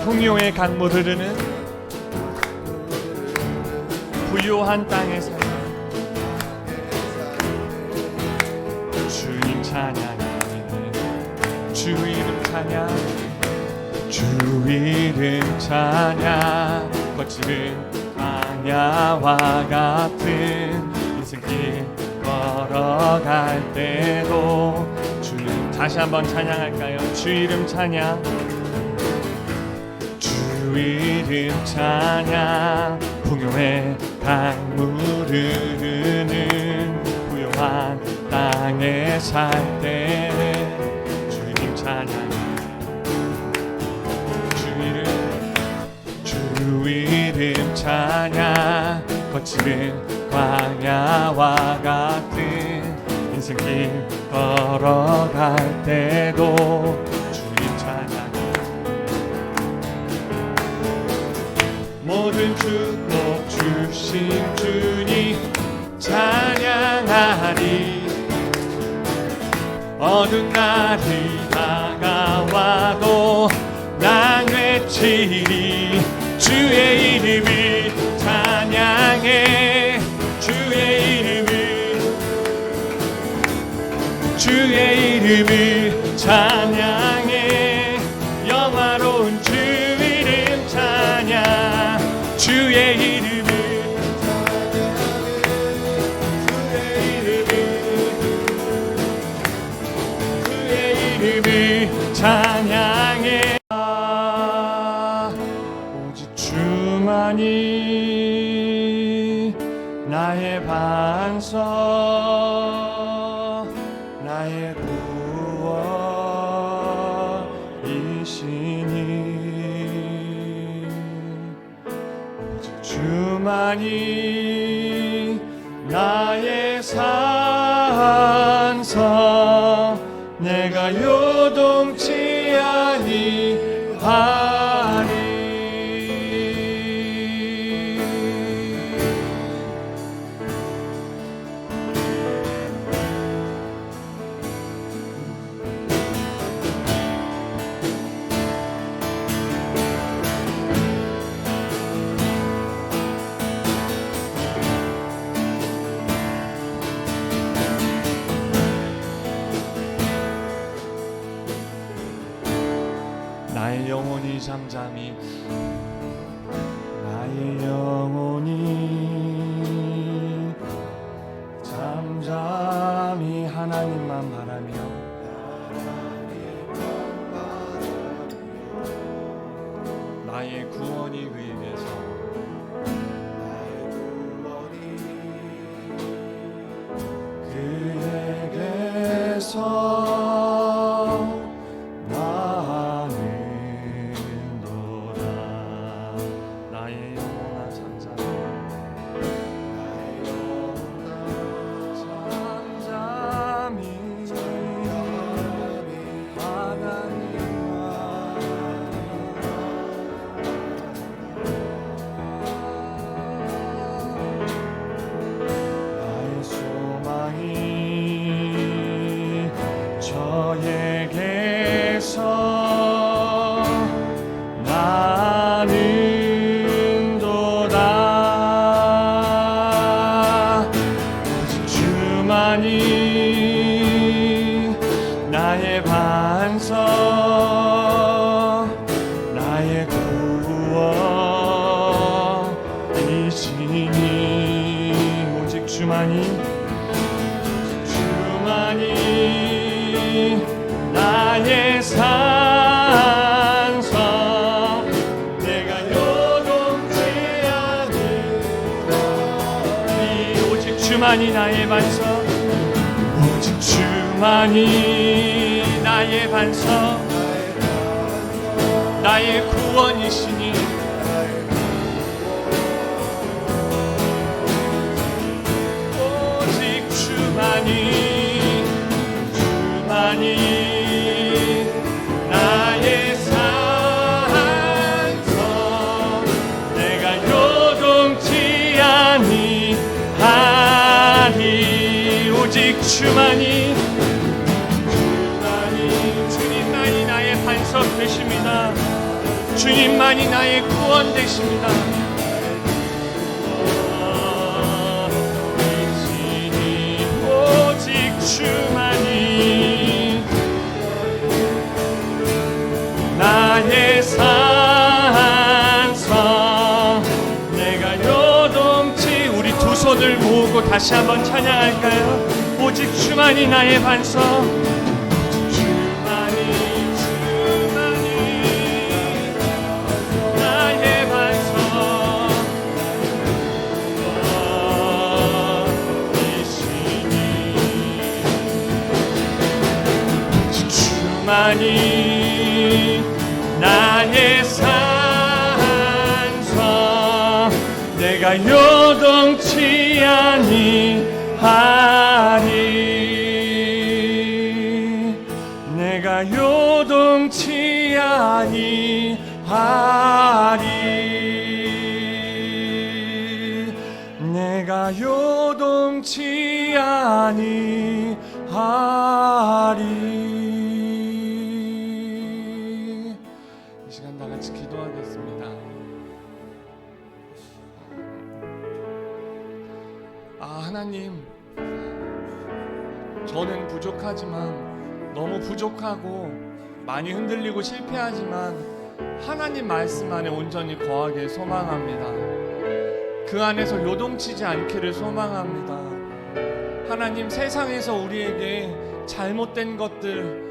풍요의 강물 흐르는 부요한 땅에 살며 주님 찬양하는 주 이름 찬양 주 이름 찬양 거칠은 광야와 같은 인생길 걸어갈 때도 주님 다시 한번 찬양할까요? 주 이름 찬양 주 이름 찬양 풍요의 강물 흐르는 부요한 땅에 살 때 주님 찬양 주 이름 찬양 거칠은 광야와 같은 인생길 걸어갈 때도 주님 찬양 모든 축복 주신 주님 찬양하리 어두운 날이 다가와도 난 외치리 주의 이름을 찬양해 주의 이름을 찬양해 영화로운 주 이름 찬양 주의 이름을 찬양해 오직 주만이 나의 반석 나의 구원이시니 오직 주만이 나의 산성 내가 요동치 아니하리 나의 영혼이 잠잠히 나의 영혼이 잠잠히 하나님만 바라며 나의 구원이 그에게서 나의 반석 나의 구원이시니 오직 주만이 나의 산성 내가 요동치 아니하리 오직 주만이 나의 반석 오직 주만이 나의 반석 나의 구원이시니 오직 주만이 나의 산성 내가 요동치 아니하리 오직 주만이 주님만이 나의 반석 되십니다. 주님만이 나의 구원 되십니다. 오직 주만이 나의 산성. 내가 요동치. 우리 두 손을 모으고 다시 한번 찬양할까요? 오직 주만이 나의 반석. 주만이 나의 산성. 내가 요동치 아니하리. 내가 요동치 아니하리. 내가 요동치 아니하리. 기도하겠습니다. 하나님, 저는 부족하지만, 너무 부족하고 많이 흔들리고 실패하지만 하나님 말씀 안에 온전히 거하길 소망합니다. 그 안에서 요동치지 않기를 소망합니다. 하나님, 세상에서 우리에게 잘못된 것들,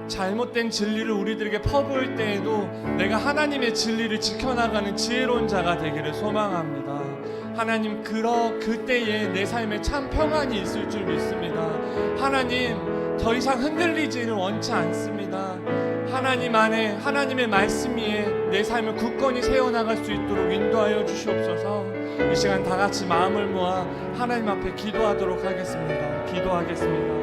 잘못된 진리를 우리들에게 퍼부을 때에도 내가 하나님의 진리를 지켜나가는 지혜로운 자가 되기를 소망합니다. 하나님, 그때에 내 삶에 참 평안이 있을 줄 믿습니다. 하나님, 더 이상 흔들리지를 원치 않습니다. 하나님 안에, 하나님의 말씀 위에 내 삶을 굳건히 세워나갈 수 있도록 인도하여 주시옵소서. 이 시간 다 같이 마음을 모아 하나님 앞에 기도하도록 하겠습니다. 기도하겠습니다.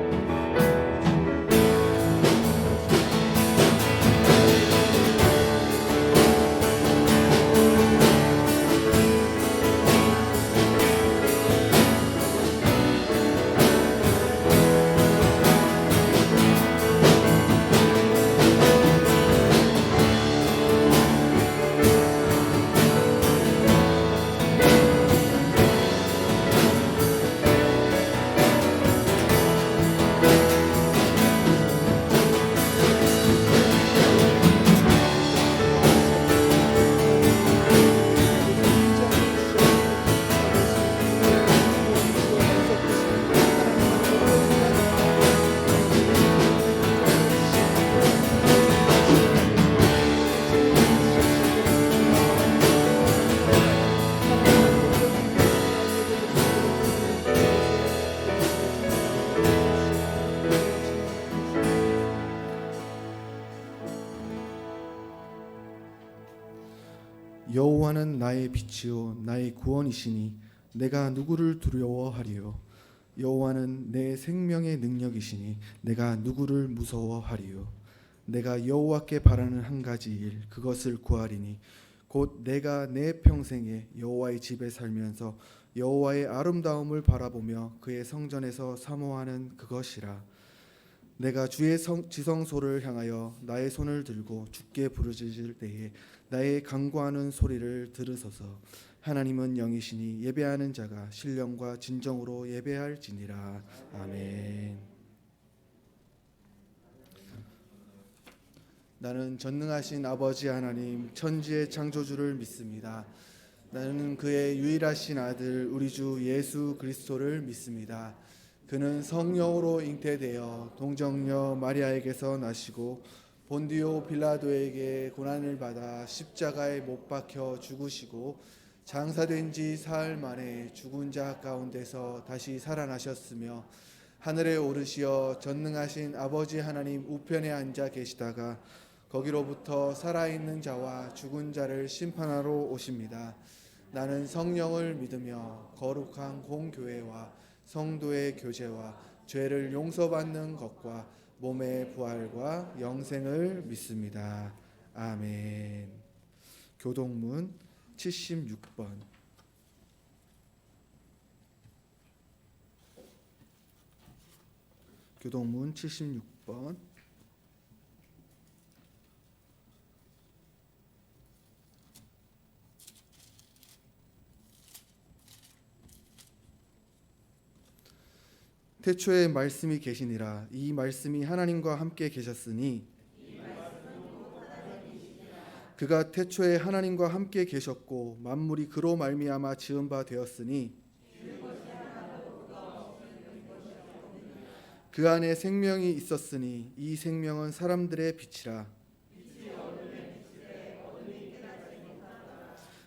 여호와는 나의 빛이요 나의 구원이시니 내가 누구를 두려워하리요. 여호와는 내 생명의 능력이시니 내가 누구를 무서워하리요. 내가 여호와께 바라는 한 가지 일, 그것을 구하리니 곧 내가 내 평생에 여호와의 집에 살면서 여호와의 아름다움을 바라보며 그의 성전에서 사모하는 그것이라. 내가 주의 지성소를 향하여 나의 손을 들고 주께 부르짖을 때에 나의 간구하는 소리를 들으소서. 하나님은 영이시니 예배하는 자가 신령과 진정으로 예배할지니라. 아멘. 나는 전능하신 아버지 하나님 천지의 창조주를 믿습니다. 나는 그의 유일하신 아들 우리 주 예수 그리스도를 믿습니다. 그는 성령으로 잉태되어 동정녀 마리아에게서 나시고 본디오 빌라도에게 고난을 받아 십자가에 못 박혀 죽으시고 장사된 지 사흘 만에 죽은 자 가운데서 다시 살아나셨으며 하늘에 오르시어 전능하신 아버지 하나님 우편에 앉아 계시다가 거기로부터 살아있는 자와 죽은 자를 심판하러 오십니다. 나는 성령을 믿으며 거룩한 공교회와 성도의 교제와 죄를 용서받는 것과 몸의 부활과 영생을 믿습니다. 아멘. 교동문 76번. 교동문 76번. 태초에 말씀이 계시니라. 이 말씀이 하나님과 함께 계셨으니 그가 태초에 하나님과 함께 계셨고 만물이 그로 말미암아 지은 바 되었으니 그 안에 생명이 있었으니 이 생명은 사람들의 빛이라.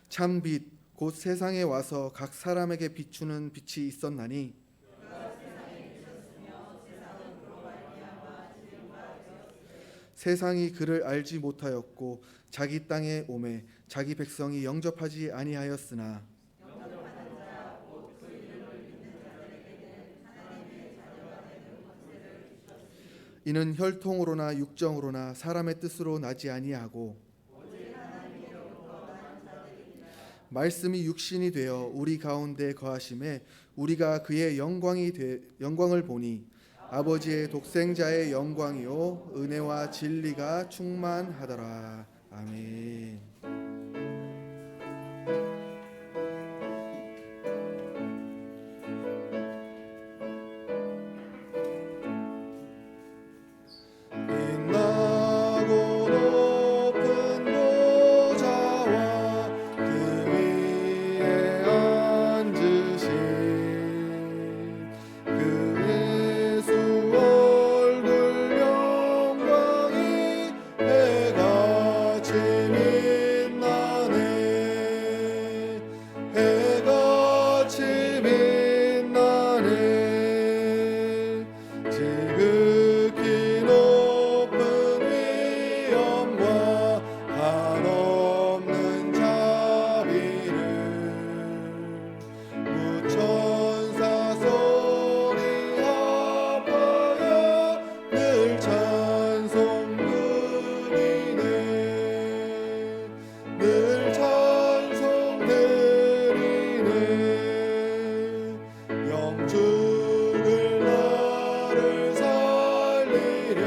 참 빛 곧 세상에 와서 각 사람에게 비추는 빛이 있었나니 세상이 그를 알지 못하였고 자기 땅에 오매 자기 백성이 영접하지 아니하였으나 이는 혈통으로나 육정으로나 사람의 뜻으로 나지 아니하고 말씀이 육신이 되어 우리 가운데 거하심에 우리가 그의 영광을 보니 아버지의 독생자의 영광이요 은혜와 진리가 충만하더라. 아멘. 빛나고 높은 보좌와 그 위에 앉으신 그 예수 얼굴 영광이 해같이 빛나네. 해같이 빛나네. 지극히 높은 위엄과 한없는 자비를 무천사 소리 합하여 늘 찬송 드리네. 늘 찬송 드리네. 영죽을 나를 살리려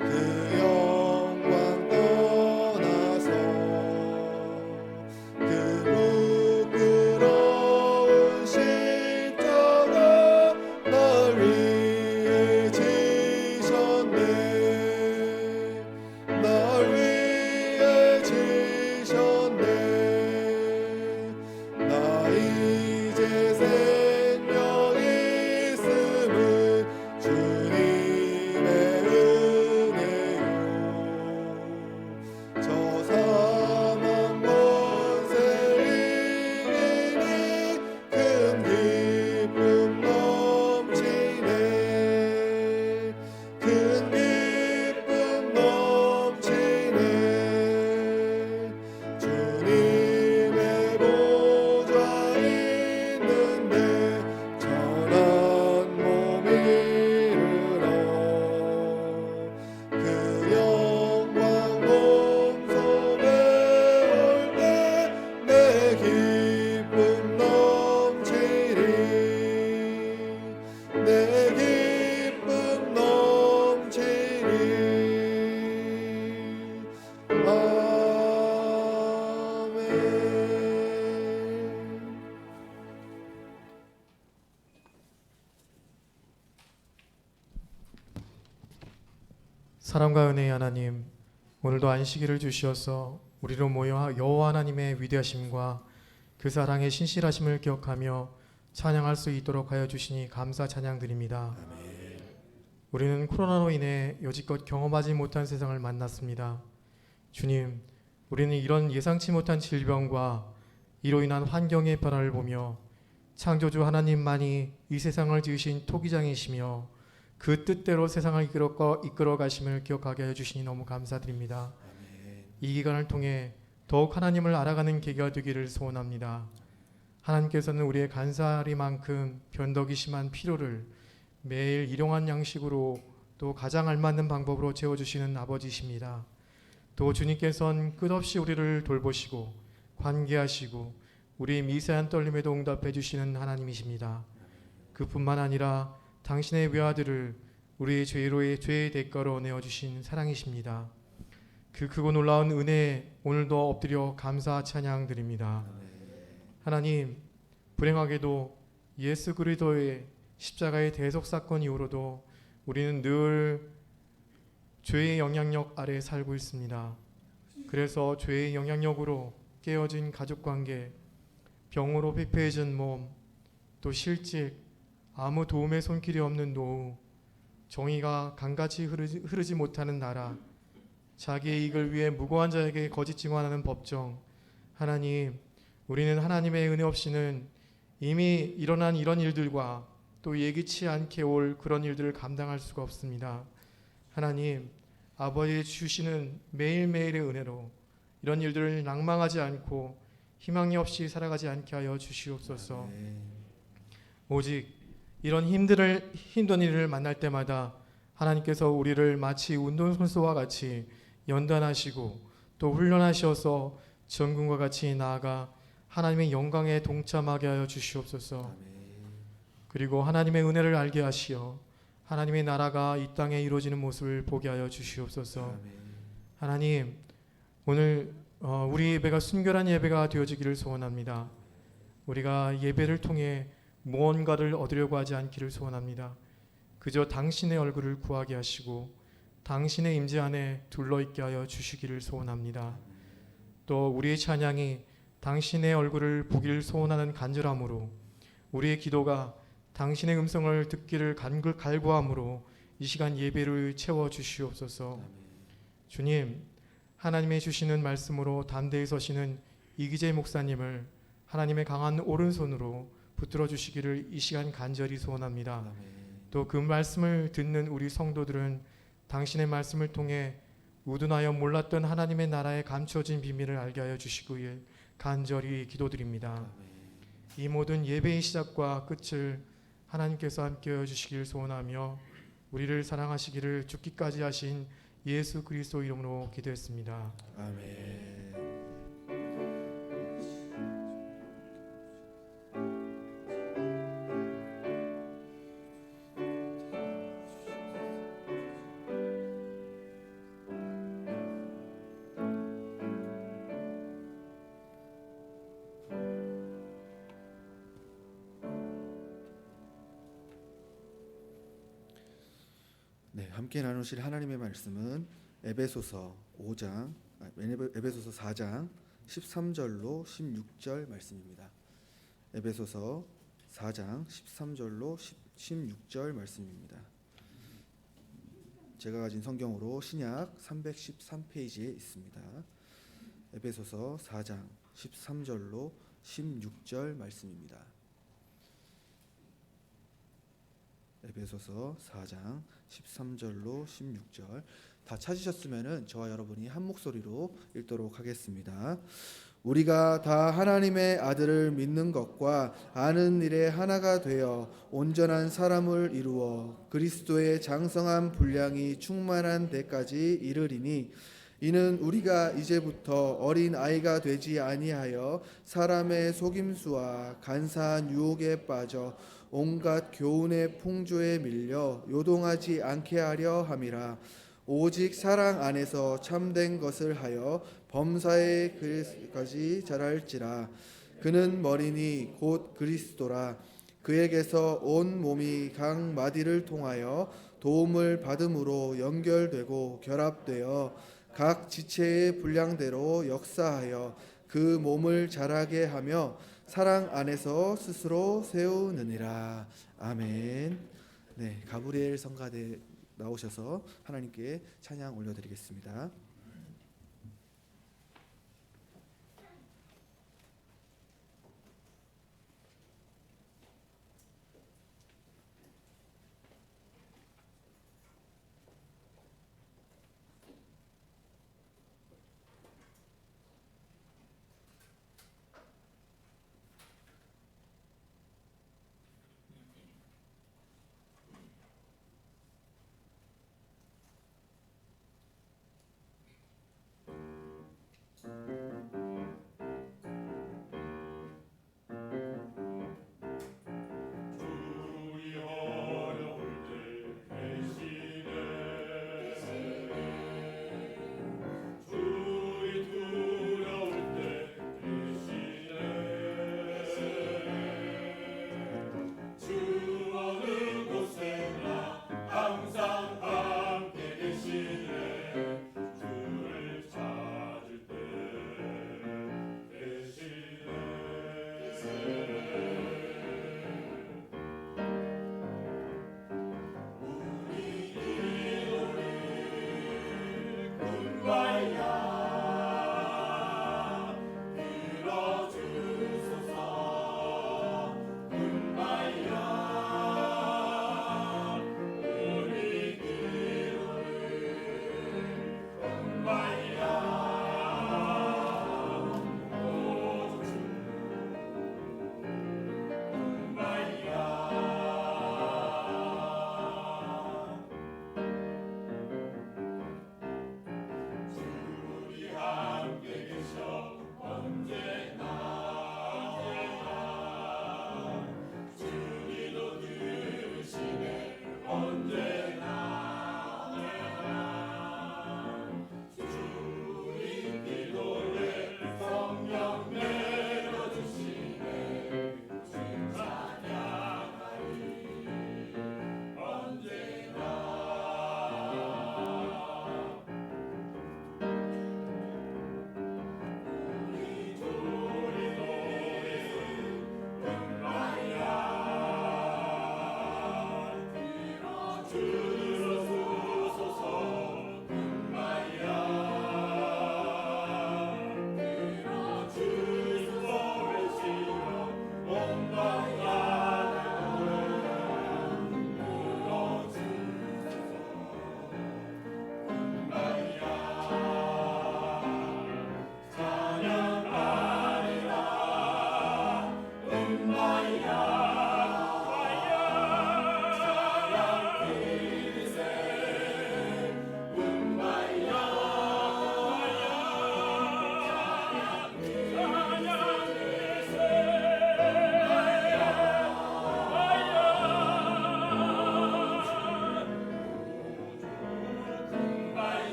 그 영광 떠나서 그 부끄러운 십자가 날 위해 지셨네. 날 위해 지셨네. 나 이제 생명 있음은 주님의 은혜요. 저 사망 권세 이기니 큰 기쁨 넘치네. 큰 기쁨 넘치네. 주님의 보좌 있는데 전한 몸 이르러 그 영광 몸속에 올 때 내 기쁨 넘치리. 내 기쁨 넘치리. 아멘. 사랑과 은혜의 하나님, 오늘도 안식일을 주시어서 우리로 모여 여호와 하나님의 위대하심과 그 사랑의 신실하심을 기억하며 찬양할 수 있도록 하여 주시니 감사 찬양드립니다. 우리는 코로나로 인해 여지껏 경험하지 못한 세상을 만났습니다. 주님, 우리는 이런 예상치 못한 질병과 이로 인한 환경의 변화를 보며 창조주 하나님만이 이 세상을 지으신 토기장이시며 그 뜻대로 세상을 이끌어 가심을 기억하게 해주시니 너무 감사드립니다. 이 기간을 통해 더욱 하나님을 알아가는 계기가 되기를 소원합니다. 하나님께서는 우리의 간사리만큼 변덕이 심한 필요를 매일 일용할 양식으로 또 가장 알맞는 방법으로 채워주시는 아버지십니다. 또 주님께서는 끝없이 우리를 돌보시고 관계하시고 우리의 미세한 떨림에도 응답해 주시는 하나님이십니다. 그뿐만 아니라 당신의 외아들을 우리의 죄로의 죄의 대가로 내어주신 사랑이십니다. 그 크고 놀라운 은혜에 오늘도 엎드려 감사 찬양 드립니다. 하나님, 불행하게도 예수 그리스도의 십자가의 대속 사건 이후로도 우리는 늘 죄의 영향력 아래 살고 있습니다. 그래서 죄의 영향력으로 깨어진 가족관계, 병으로 피폐해진 몸, 또 실직, 아무 도움의 손길이 없는 노후, 정의가 강같이 흐르지 못하는 나라, 자기의 이익을 위해 무고한 자에게 거짓 증언하는 법정. 하나님, 우리는 하나님의 은혜 없이는 이미 일어난 이런 일들과 또 예기치 않게 올 그런 일들을 감당할 수가 없습니다. 하나님, 아버지 주시는 매일매일의 은혜로 이런 일들을 낭망하지 않고 희망이 없이 살아가지 않게 하여 주시옵소서. 오직 이런 힘든 일을 만날 때마다 하나님께서 우리를 마치 운동선수와 같이 연단하시고 또 훈련하셔서 전군과 같이 나아가 하나님의 영광에 동참하게 하여 주시옵소서. 그리고 하나님의 은혜를 알게 하시어 하나님의 나라가 이 땅에 이루어지는 모습을 보게 하여 주시옵소서. 하나님, 오늘 우리 예배가 순결한 예배가 되어지기를 소원합니다. 우리가 예배를 통해 무언가를 얻으려고 하지 않기를 소원합니다. 그저 당신의 얼굴을 구하게 하시고 당신의 임재 안에 둘러있게 하여 주시기를 소원합니다. 또 우리의 찬양이 당신의 얼굴을 보기를 소원하는 간절함으로 우리의 기도가 당신의 음성을 듣기를 갈구함으로 이 시간 예배를 채워 주시옵소서. 주님, 하나님의 주시는 말씀으로 담대히 서시는 이기재 목사님을 하나님의 강한 오른손으로 붙들어 주시기를 이 시간 간절히 소원합니다. 또 그 말씀을 듣는 우리 성도들은 당신의 말씀을 통해 우둔하여 몰랐던 하나님의 나라에 감추어진 비밀을 알게 하여 주시기를 간절히 기도드립니다. 이 모든 예배의 시작과 끝을 하나님께서 함께해 주시기를 소원하며 우리를 사랑하시기를 죽기까지 하신 예수 그리스도 이름으로 기도했습니다. 아멘. 네, 함께 나누실 하나님의 말씀은 에베소서 4장 13절로 16절 말씀입니다. 에베소서 4장 13절로 16절 말씀입니다. 제가 가진 성경으로 신약 313페이지에 있습니다. 에베소서 4장 13절로 16절 말씀입니다. 에베소서 4장 13절로 16절 다 찾으셨으면은 저와 여러분이 한 목소리로 읽도록 하겠습니다. 우리가 다 하나님의 아들을 믿는 것과 아는 일에 하나가 되어 온전한 사람을 이루어 그리스도의 장성한 분량이 충만한 데까지 이르리니 이는 우리가 이제부터 어린 아이가 되지 아니하여 사람의 속임수와 간사한 유혹에 빠져 온갖 교훈의 풍조에 밀려 요동하지 않게 하려 함이라. 오직 사랑 안에서 참된 것을 하여 범사에 그까지 자랄지라. 그는 머리니 곧 그리스도라. 그에게서 온 몸이 각 마디를 통하여 도움을 받음으로 연결되고 결합되어 각 지체의 분량대로 역사하여 그 몸을 자라게 하며 사랑 안에서 스스로 세우느니라. 아멘. 네, 가브리엘 성가대 나오셔서 하나님께 찬양 올려드리겠습니다.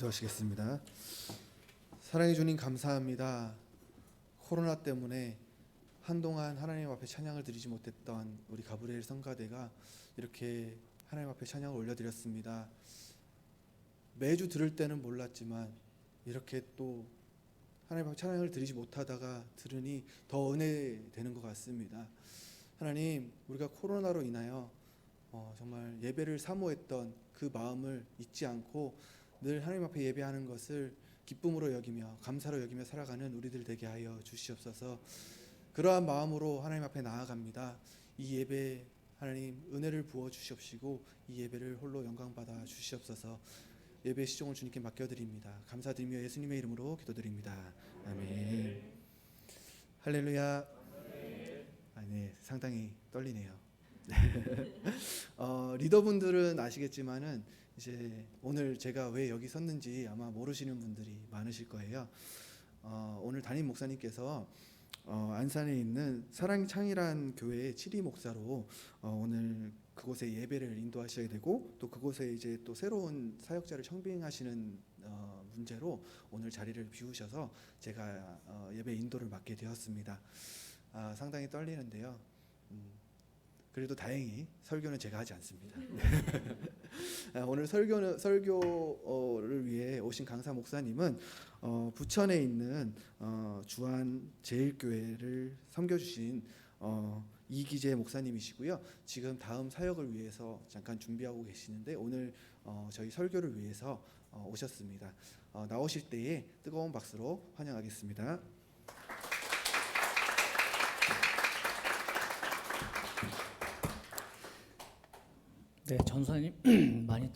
기도하시겠습니다. 사랑해 주님 감사합니다. 코로나 때문에 한동안 하나님 앞에 찬양을 드리지 못했던 우리 가브리엘 성가대가 이렇게 하나님 앞에 찬양을 올려드렸습니다. 매주 들을 때는 몰랐지만 이렇게 또 하나님 앞에 찬양을 드리지 못하다가 들으니 더 은혜되는 것 같습니다. 하나님, 우리가 코로나로 인하여 정말 예배를 사모했던 그 마음을 잊지 않고 늘 하나님 앞에 예배하는 것을 기쁨으로 여기며 감사로 여기며 살아가는 우리들 되게 하여 주시옵소서. 그러한 마음으로 하나님 앞에 나아갑니다. 이 예배 하나님 은혜를 부어 주시옵시고 이 예배를 홀로 영광 받아 주시옵소서. 예배 시종을 주님께 맡겨드립니다. 감사드리며 예수님의 이름으로 기도드립니다. 아멘. 할렐루야. 네, 상당히 떨리네요. 리더분들은 아시겠지만은 이제 오늘 제가 왜 여기 섰는지 아마 모르시는 분들이 많으실 거예요. 오늘 담임 목사님께서 안산에 있는 사랑창이란 교회의 7위 목사로 오늘 그곳에 예배를 인도하셔야 되고 또 그곳에 이제 또 새로운 사역자를 청빙하시는 문제로 오늘 자리를 비우셔서 제가 예배 인도를 맡게 되었습니다. 상당히 떨리는데요. 그래도 다행히 설교는 제가 하지 않습니다. 오늘 설교를 위해 오신 강사 목사님은 부천에 있는 주안 제일교회를 섬겨주신 이기재 목사님이시고요. 지금 다음 사역을 위해서 잠깐 준비하고 계시는데 오늘 저희 설교를 위해서 오셨습니다. 나오실 때에 뜨거운 박수로 환영하겠습니다. 네, 전사님 많이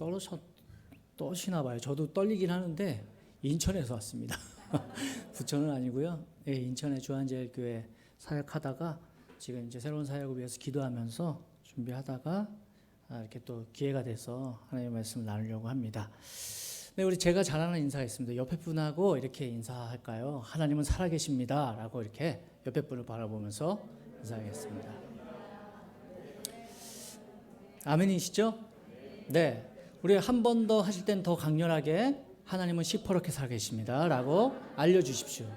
떨으시나 봐요. 저도 떨리긴 하는데 인천에서 왔습니다. 부천은 아니고요. 네, 인천의 주한제일교회 사역하다가 지금 이제 새로운 사역을 위해서 기도하면서 준비하다가 이렇게 또 기회가 돼서 하나님의 말씀을 나누려고 합니다. 네, 우리 제가 잘 아는 인사가 있습니다. 옆에 분하고 이렇게 인사할까요? 하나님은 살아계십니다라고 이렇게 옆에 분을 바라보면서 인사하겠습니다. 아멘이시죠? 네. 우리 한 번 더 하실 땐 더 강렬하게 하나님은 시퍼렇게 살아계십니다 라고 알려주십시오.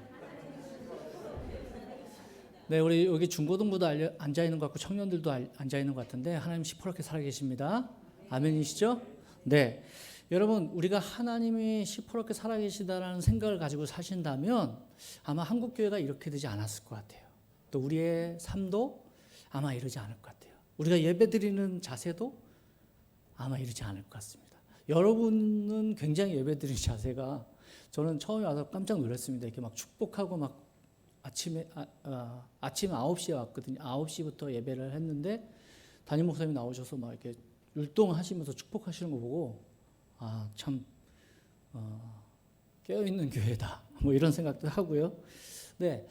네, 우리 여기 중고등부도 앉아있는 것 같고 청년들도 앉아있는 것 같은데 하나님 시퍼렇게 살아계십니다. 아멘이시죠? 네. 여러분, 우리가 하나님이 시퍼렇게 살아계시다라는 생각을 가지고 사신다면 아마 한국교회가 이렇게 되지 않았을 것 같아요. 또 우리의 삶도 아마 이러지 않을 것 같아요. 우리가 예배드리는 자세도 아마 이러지 않을 것 같습니다. 여러분은 굉장히 예배드리는 자세가 저는 처음에 와서 깜짝 놀랐습니다. 이렇게 막 축복하고 막 아침에 9시에 왔거든요. 9시부터 예배를 했는데 담임 목사님이 나오셔서 막 이렇게 율동하시면서 축복하시는 거 보고 참 깨어있는 교회다. 뭐 이런 생각도 하고요. 네,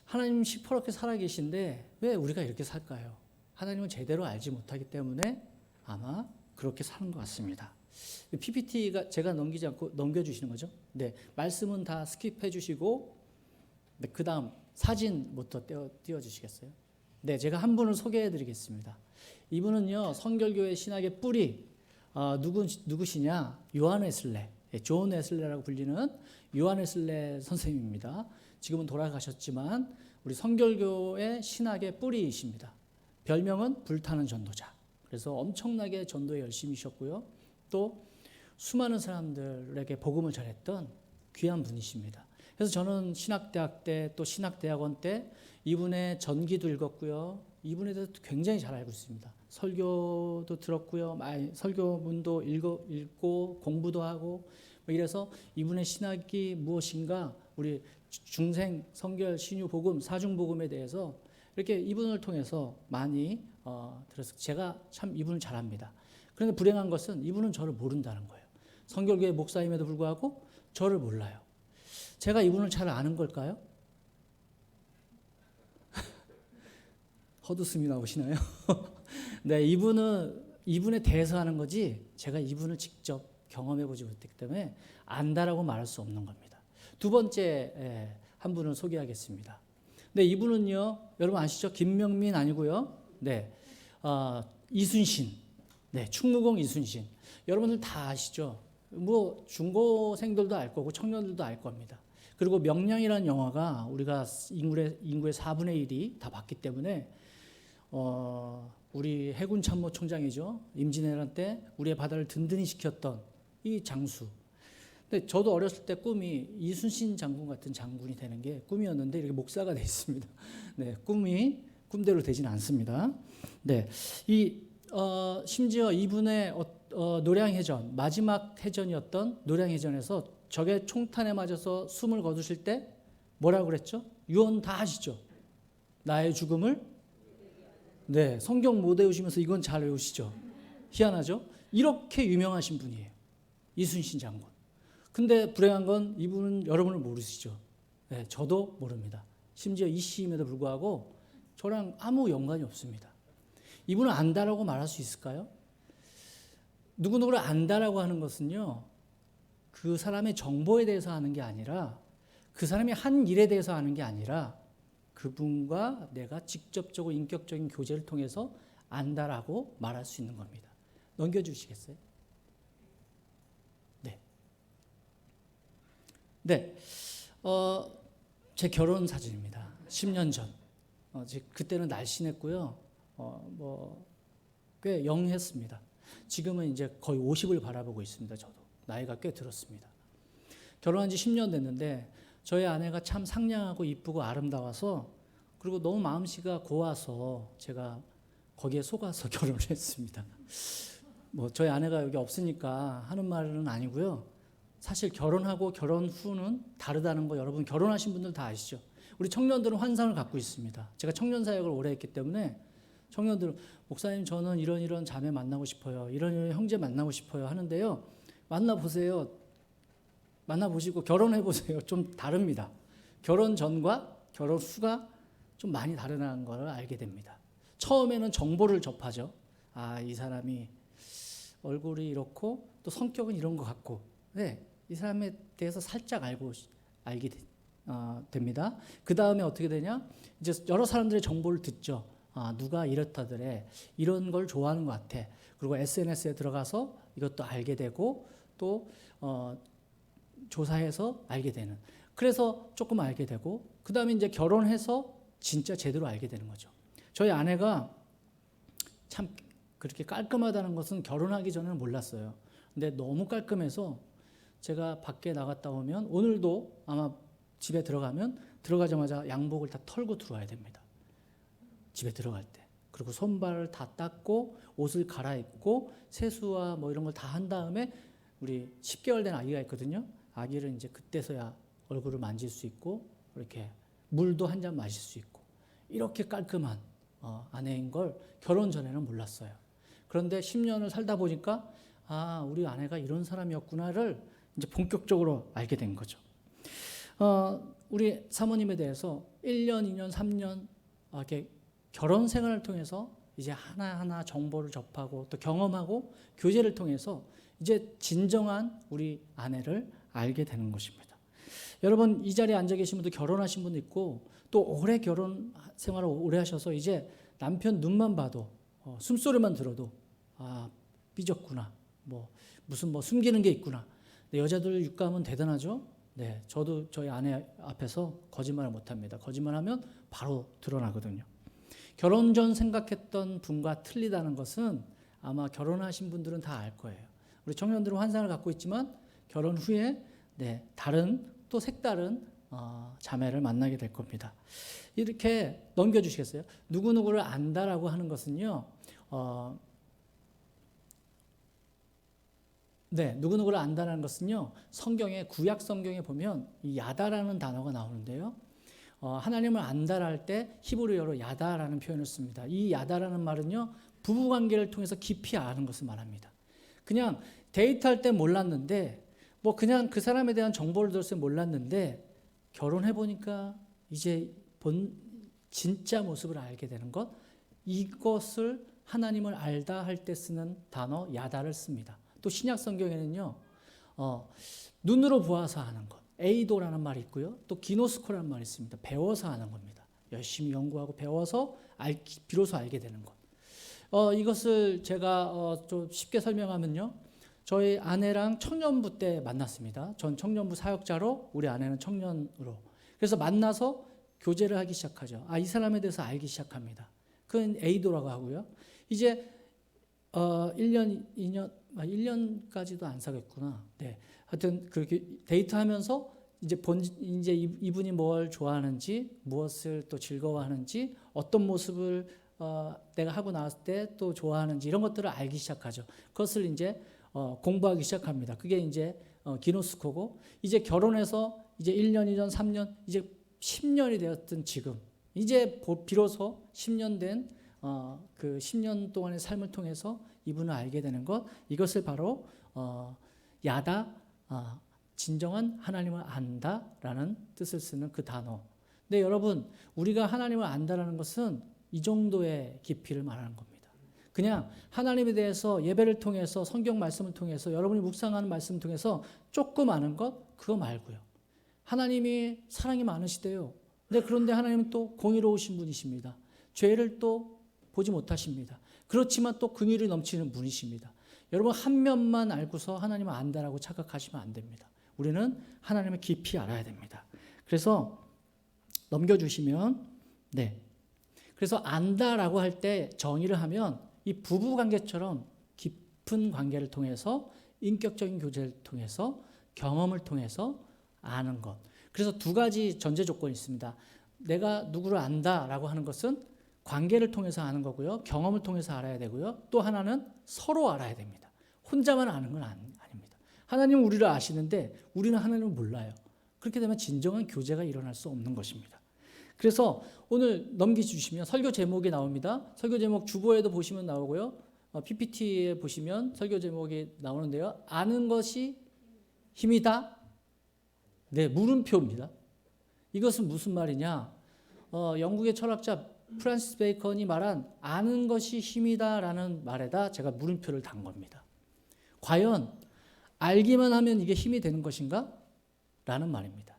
하나님 시퍼렇게 살아계신데 왜 우리가 이렇게 살까요? 하나님은 제대로 알지 못하기 때문에 아마 그렇게 사는 것 같습니다. PPT가 제가 넘기지 않고 넘겨주시는 거죠. 네, 말씀은 다 스킵해 주시고 네, 그 다음 사진부터 띄워주시겠어요? 네, 제가 한 분을 소개해 드리겠습니다. 이분은요, 성결교회 신학의 뿌리, 누구시냐? 요한 웨슬레, 존 웨슬레라고 불리는 요한 웨슬레 선생님입니다. 지금은 돌아가셨지만 우리 성결교의 신학의 뿌리이십니다. 별명은 불타는 전도자. 그래서 엄청나게 전도에 열심히셨고요. 또 수많은 사람들에게 복음을 전했던 귀한 분이십니다. 그래서 저는 신학대학 때 또 신학대학원 때 이분의 전기도 읽었고요. 이분에 대해서 굉장히 잘 알고 있습니다. 설교도 들었고요. 설교문도 읽고 공부도 하고 뭐 이래서 이분의 신학이 무엇인가 우리 중생, 성결, 신유, 복음, 사중 복음에 대해서 이렇게 이분을 통해서 많이 들어서 제가 참 이분을 잘 압니다. 그런데 불행한 것은 이분은 저를 모른다는 거예요. 성결교회 목사임에도 불구하고 저를 몰라요. 제가 이분을 잘 아는 걸까요? 헛웃음이 나오시나요? 네, 이분에 대해서 하는 거지 제가 이분을 직접 경험해 보지 못했기 때문에 안다라고 말할 수 없는 겁니다. 두 번째 한 분을 소개하겠습니다. 네, 이분은요, 여러분 아시죠? 김명민 아니고요. 네, 이순신. 네, 충무공 이순신. 여러분들 다 아시죠? 뭐 중고생들도 알 거고 청년들도 알 겁니다. 그리고 명량이라는 영화가 우리가 인구의 4분의 1이 다 봤기 때문에 우리 해군 참모총장이죠. 임진왜란 때 우리의 바다를 든든히 지켰던 이 장수. 근데 저도 어렸을 때 꿈이 이순신 장군 같은 장군이 되는 게 꿈이었는데 이렇게 목사가 돼 있습니다. 네, 꿈이 꿈대로 되지는 않습니다. 네, 심지어 이분의 노량해전 마지막 해전이었던 노량해전에서 적의 총탄에 맞아서 숨을 거두실 때 뭐라고 그랬죠? 유언 다 하시죠. 나의 죽음을 네, 성경 못 외우시면서 이건 잘 외우시죠. 희한하죠? 이렇게 유명하신 분이에요. 이순신 장군. 근데 불행한 건 이분은 여러분을 모르시죠. 네, 저도 모릅니다. 심지어 이씨임에도 불구하고 저랑 아무 연관이 없습니다. 이분을 안다라고 말할 수 있을까요? 누구누구를 안다라고 하는 것은요, 그 사람의 정보에 대해서 하는 게 아니라 그 사람이 한 일에 대해서 하는 게 아니라 그분과 내가 직접적으로 인격적인 교제를 통해서 안다라고 말할 수 있는 겁니다. 넘겨주시겠어요? 네. 네. 제 결혼 사진입니다. 10년 전. 그때는 날씬했고요. 꽤 영했습니다. 지금은 이제 거의 50을 바라보고 있습니다. 저도. 나이가 꽤 들었습니다. 결혼한 지 10년 됐는데 저희 아내가 참 상냥하고 이쁘고 아름다워서 그리고 너무 마음씨가 고와서 제가 거기에 속아서 결혼을 했습니다. 뭐 저희 아내가 여기 없으니까 하는 말은 아니고요. 사실 결혼하고 결혼 후는 다르다는 거 여러분 결혼하신 분들 다 아시죠? 우리 청년들은 환상을 갖고 있습니다. 제가 청년 사역을 오래 했기 때문에 청년들은 목사님 저는 이런 자매 만나고 싶어요. 이런 형제 만나고 싶어요 하는데요. 만나보세요. 만나보시고 결혼해보세요. 좀 다릅니다. 결혼 전과 결혼 후가 좀 많이 다르다는 걸 알게 됩니다. 처음에는 정보를 접하죠. 아, 이 사람이 얼굴이 이렇고 또 성격은 이런 것 같고 네, 이 사람에 대해서 살짝 알게 됩니다. 그 다음에 어떻게 되냐? 이제 여러 사람들의 정보를 듣죠. 아, 누가 이렇다더래. 이런 걸 좋아하는 것 같아. 그리고 SNS에 들어가서 이것도 알게 되고 또 조사해서 알게 되는. 그래서 조금 알게 되고 그 다음에 이제 결혼해서 진짜 제대로 알게 되는 거죠. 저희 아내가 참 그렇게 깔끔하다는 것은 결혼하기 전에는 몰랐어요. 근데 너무 깔끔해서 제가 밖에 나갔다 오면 오늘도 아마 집에 들어가자마자 양복을 다 털고 들어와야 됩니다. 집에 들어갈 때. 그리고 손발을 다 닦고 옷을 갈아입고 세수와 뭐 이런 걸 다 한 다음에 우리 10개월 된 아기가 있거든요. 아기를 이제 그때서야 얼굴을 만질 수 있고 이렇게 물도 한 잔 마실 수 있고 이렇게 깔끔한 아내인 걸 결혼 전에는 몰랐어요. 그런데 10년을 살다 보니까 아, 우리 아내가 이런 사람이었구나를 이제 본격적으로 알게 된 거죠. 우리 사모님에 대해서 1년, 2년, 3년 이렇게 결혼 생활을 통해서 이제 하나하나 정보를 접하고 또 경험하고 교제를 통해서 이제 진정한 우리 아내를 알게 되는 것입니다. 여러분 이 자리에 앉아 계신 분도 결혼하신 분도 있고 또 오래 결혼 생활을 오래 하셔서 이제 남편 눈만 봐도 숨소리만 들어도 아 삐졌구나 뭐 무슨 뭐 숨기는 게 있구나. 근데 여자들 육감은 대단하죠. 네, 저도 저희 아내 앞에서 거짓말을 못합니다. 거짓말하면 바로 드러나거든요. 결혼 전 생각했던 분과 틀리다는 것은 아마 결혼하신 분들은 다 알 거예요. 우리 청년들은 환상을 갖고 있지만 결혼 후에 다른 또 색다른 자매를 만나게 될 겁니다. 이렇게 넘겨주시겠어요? 누구누구를 안다라고 하는 것은요. 누구누구를 안다는 것은요. 성경에 구약 성경에 보면 이 야다라는 단어가 나오는데요. 하나님을 안다할 때 히브리어로 야다라는 표현을 씁니다. 이 야다라는 말은요. 부부관계를 통해서 깊이 아는 것을 말합니다. 그냥 데이트할 때 몰랐는데 뭐 그냥 그 사람에 대한 정보를 들었을 때 몰랐는데 결혼해 보니까 이제 진짜 모습을 알게 되는 것, 이것을 하나님을 알다 할 때 쓰는 단어 야다를 씁니다. 또 신약 성경에는요. 눈으로 보아서 아는 것, 에이도라는 말이 있고요. 또 기노스코라는 말이 있습니다. 배워서 아는 겁니다. 열심히 연구하고 배워서 비로소 알게 되는 것. 이것을 제가 좀 쉽게 설명하면요. 저희 아내랑 청년부 때 만났습니다. 전 청년부 사역자로, 우리 아내는 청년으로. 그래서 만나서 교제를 하기 시작하죠. 이 사람에 대해서 알기 시작합니다. 그건 에이도라고 하고요. 이제 1년, 2년, 1년까지도 안 사귀었구나. 네. 하여튼 그렇게 데이트하면서 이제 이분이 뭘 좋아하는지, 무엇을 또 즐거워하는지, 어떤 모습을 내가 하고 나왔을 때 또 좋아하는지 이런 것들을 알기 시작하죠. 그것을 이제 공부하기 시작합니다. 그게 이제 기노스코고, 이제 결혼해서 이제 1년, 2년, 3년, 이제 10년이 되었던 지금, 이제 비로소 10년 된 그 10년 동안의 삶을 통해서 이분을 알게 되는 것, 이것을 바로 야다, 진정한 하나님을 안다라는 뜻을 쓰는 그 단어. 근데 여러분, 우리가 하나님을 안다라는 것은 이 정도의 깊이를 말하는 겁니다. 그냥 하나님에 대해서 예배를 통해서, 성경 말씀을 통해서, 여러분이 묵상하는 말씀을 통해서 조금 아는 것, 그거 말고요. 하나님이 사랑이 많으시대요. 그런데 하나님은 또 공의로우신 분이십니다. 죄를 또 보지 못하십니다. 그렇지만 또 긍휼이 넘치는 분이십니다. 여러분, 한 면만 알고서 하나님을 안다라고 착각하시면 안 됩니다. 우리는 하나님을 깊이 알아야 됩니다. 그래서 넘겨주시면, 그래서 안다라고 할 때 정의를 하면 이 부부 관계처럼 깊은 관계를 통해서, 인격적인 교제를 통해서, 경험을 통해서 아는 것. 그래서 두 가지 전제 조건이 있습니다. 내가 누구를 안다라고 하는 것은 관계를 통해서 아는 거고요. 경험을 통해서 알아야 되고요. 또 하나는 서로 알아야 됩니다. 혼자만 아는 건 아닙니다. 하나님은 우리를 아시는데 우리는 하나님을 몰라요. 그렇게 되면 진정한 교제가 일어날 수 없는 것입니다. 그래서 오늘 넘겨주시면 설교 제목이 나옵니다. 설교 제목 주보에도 보시면 나오고요. PPT에 보시면 설교 제목이 나오는데요. 아는 것이 힘이다. 물음표입니다. 이것은 무슨 말이냐? 영국의 철학자 프란시스 베이컨이 말한 아는 것이 힘이다라는 말에다 제가 물음표를 단 겁니다. 과연 알기만 하면 이게 힘이 되는 것인가? 라는 말입니다.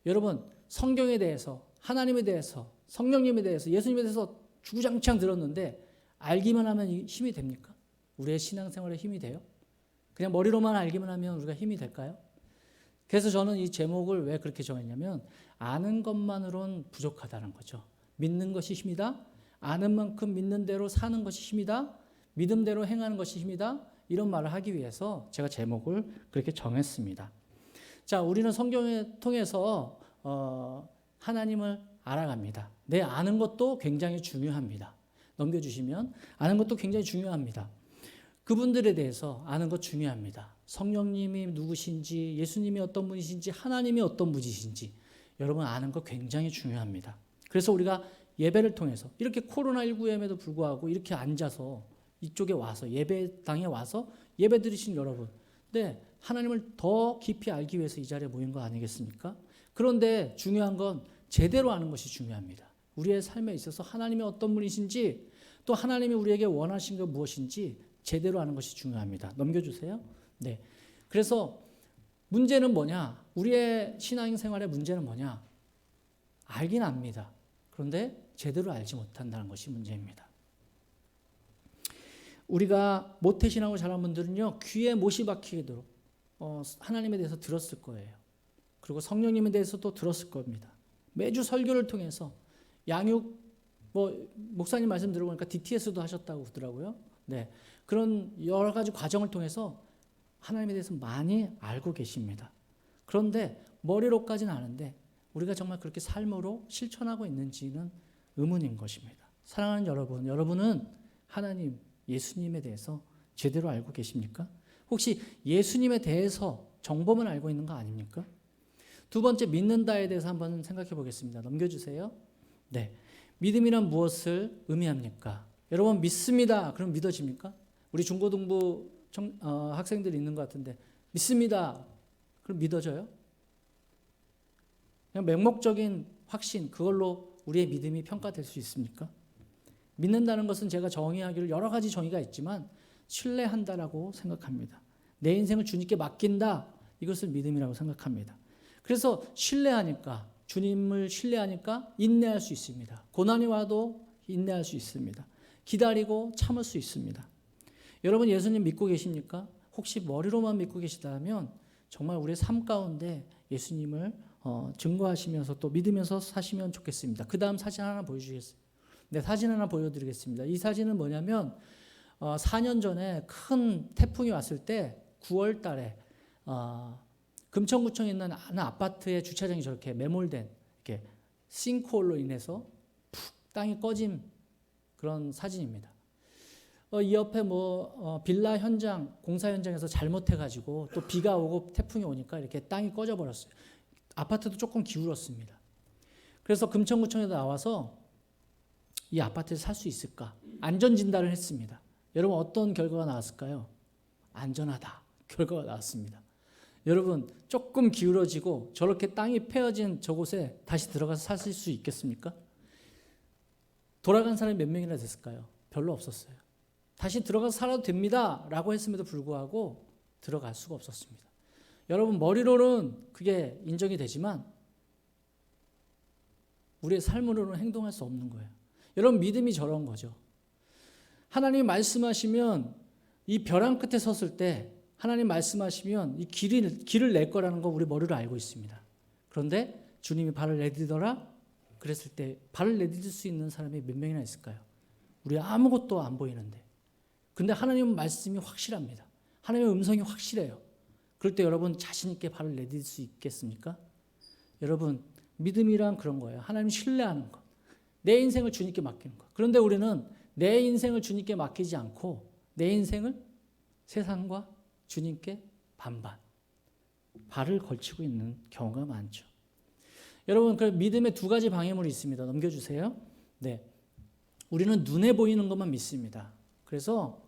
여러분, 성경에 대해서, 하나님에 대해서, 성령님에 대해서, 예수님에 대해서 주구장창 들었는데 알기만 하면 힘이 됩니까? 우리의 신앙생활에 힘이 돼요? 그냥 머리로만 알기만 하면 우리가 힘이 될까요? 그래서 저는 이 제목을 왜 그렇게 정했냐면 아는 것만으로는 부족하다는 거죠. 믿는 것이 힘이다. 아는 만큼 믿는 대로 사는 것이 힘이다. 믿음대로 행하는 것이 힘이다. 이런 말을 하기 위해서 제가 제목을 그렇게 정했습니다. 자, 우리는 성경을 통해서 하나님을 알아갑니다. 내 아는 것도 굉장히 중요합니다. 넘겨주시면 아는 것도 굉장히 중요합니다. 그분들에 대해서 아는 것 중요합니다. 성령님이 누구신지, 예수님이 어떤 분이신지, 하나님이 어떤 분이신지 여러분 아는 것 굉장히 중요합니다. 그래서 우리가 예배를 통해서 이렇게 코로나19에도 불구하고 이렇게 앉아서 이쪽에 와서 예배당에 와서 예배 드리신 여러분, 하나님을 더 깊이 알기 위해서 이 자리에 모인 거 아니겠습니까? 그런데 중요한 건 제대로 아는 것이 중요합니다. 우리의 삶에 있어서 하나님이 어떤 분이신지, 또 하나님이 우리에게 원하신 것 무엇인지 제대로 아는 것이 중요합니다. 넘겨주세요. 그래서 문제는 뭐냐? 우리의 신앙생활의 문제는 뭐냐? 알긴 압니다. 그런데 제대로 알지 못한다는 것이 문제입니다. 우리가 모태신앙을 잘한 분들은요, 귀에 못이 박히도록 하나님에 대해서 들었을 거예요. 그리고 성령님에 대해서도 들었을 겁니다. 매주 설교를 통해서 양육, 목사님 말씀 들어보니까 DTS도 하셨다고 그러더라고요. 네, 그런 여러 가지 과정을 통해서 하나님에 대해서 많이 알고 계십니다. 그런데 머리로까지는 아는데 우리가 정말 그렇게 삶으로 실천하고 있는지는 의문인 것입니다. 사랑하는 여러분, 여러분은 하나님, 예수님에 대해서 제대로 알고 계십니까? 혹시 예수님에 대해서 정보만 알고 있는 거 아닙니까? 두 번째, 믿는다에 대해서 한번 생각해 보겠습니다. 넘겨주세요. 네, 믿음이란 무엇을 의미합니까? 여러분, 믿습니다. 그럼 믿어집니까? 우리 중고등부 학생들이 있는 것 같은데 믿습니다. 그럼 믿어져요? 그냥 맹목적인 확신, 그걸로 우리의 믿음이 평가될 수 있습니까? 믿는다는 것은 제가 정의하기를 여러 가지 정의가 있지만 신뢰한다라고 생각합니다. 내 인생을 주님께 맡긴다, 이것을 믿음이라고 생각합니다. 그래서 신뢰하니까, 주님을 신뢰하니까 인내할 수 있습니다. 고난이 와도 인내할 수 있습니다. 기다리고 참을 수 있습니다. 여러분, 예수님 믿고 계십니까? 혹시 머리로만 믿고 계시다면 정말 우리의 삶 가운데 예수님을 증거하시면서 또 믿으면서 사시면 좋겠습니다. 그 다음 사진 하나 보여주시겠어요? 네, 사진 하나 보여드리겠습니다. 이 사진은 뭐냐면 4년 전에 큰 태풍이 왔을 때 9월 달에 금천구청에 있는 한 아파트의 주차장이 저렇게 매몰된, 이렇게 싱크홀로 인해서 푹 땅이 꺼진 그런 사진입니다. 이 옆에 빌라 현장, 공사 현장에서 잘못해가지고 또 비가 오고 태풍이 오니까 이렇게 땅이 꺼져 버렸어요. 아파트도 조금 기울었습니다. 그래서 금천구청에서 나와서 이 아파트에 살 수 있을까? 안전진단을 했습니다. 여러분, 어떤 결과가 나왔을까요? 안전하다. 결과가 나왔습니다. 여러분, 조금 기울어지고 저렇게 땅이 패어진 저곳에 다시 들어가서 사실 수 있겠습니까? 돌아간 사람이 몇 명이나 됐을까요? 별로 없었어요. 다시 들어가서 살아도 됩니다 라고 했음에도 불구하고 들어갈 수가 없었습니다. 여러분, 머리로는 그게 인정이 되지만 우리의 삶으로는 행동할 수 없는 거예요. 여러분, 믿음이 저런 거죠. 하나님이 말씀하시면 이 벼랑 끝에 섰을 때 하나님 말씀하시면 이 길을 낼 거라는 거 우리 머리로 알고 있습니다. 그런데 주님이 발을 내디더라 그랬을 때 발을 내딛을 수 있는 사람이 몇 명이나 있을까요? 우리 아무것도 안 보이는데. 근데 하나님 말씀이 확실합니다. 하나님의 음성이 확실해요. 그럴 때 여러분 자신 있게 발을 내딛을 수 있겠습니까? 여러분, 믿음이란 그런 거예요. 하나님 신뢰하는 것. 내 인생을 주님께 맡기는 것. 그런데 우리는 내 인생을 주님께 맡기지 않고 내 인생을 세상과 주님께 반반 발을 걸치고 있는 경우가 많죠. 여러분, 그 믿음의 두 가지 방해물이 있습니다. 넘겨주세요. 네, 우리는 눈에 보이는 것만 믿습니다. 그래서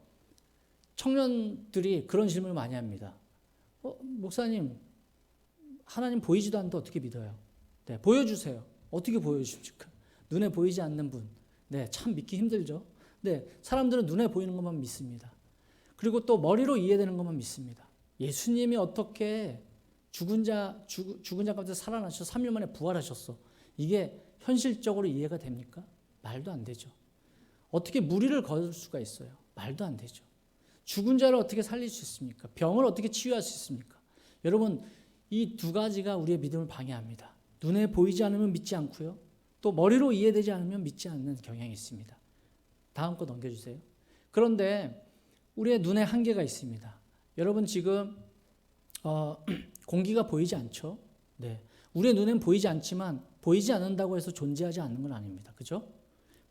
청년들이 그런 질문을 많이 합니다. 목사님, 하나님 보이지도 않는데 어떻게 믿어요? 네, 보여주세요. 어떻게 보여주십니까? 눈에 보이지 않는 분, 네, 참 믿기 힘들죠. 네, 사람들은 눈에 보이는 것만 믿습니다. 그리고 또 머리로 이해되는 것만 믿습니다. 예수님이 어떻게 죽은 자 가운데 살아나셔 3일 만에 부활하셨어. 이게 현실적으로 이해가 됩니까? 말도 안 되죠. 어떻게 무리를 걸을 수가 있어요? 말도 안 되죠. 죽은 자를 어떻게 살릴 수 있습니까? 병을 어떻게 치유할 수 있습니까? 여러분, 이 두 가지가 우리의 믿음을 방해합니다. 눈에 보이지 않으면 믿지 않고요. 또 머리로 이해되지 않으면 믿지 않는 경향이 있습니다. 다음 거 넘겨주세요. 그런데 우리의 눈에 한계가 있습니다. 여러분, 지금 공기가 보이지 않죠? 네, 우리의 눈엔 보이지 않지만 보이지 않는다고 해서 존재하지 않는 건 아닙니다. 그죠?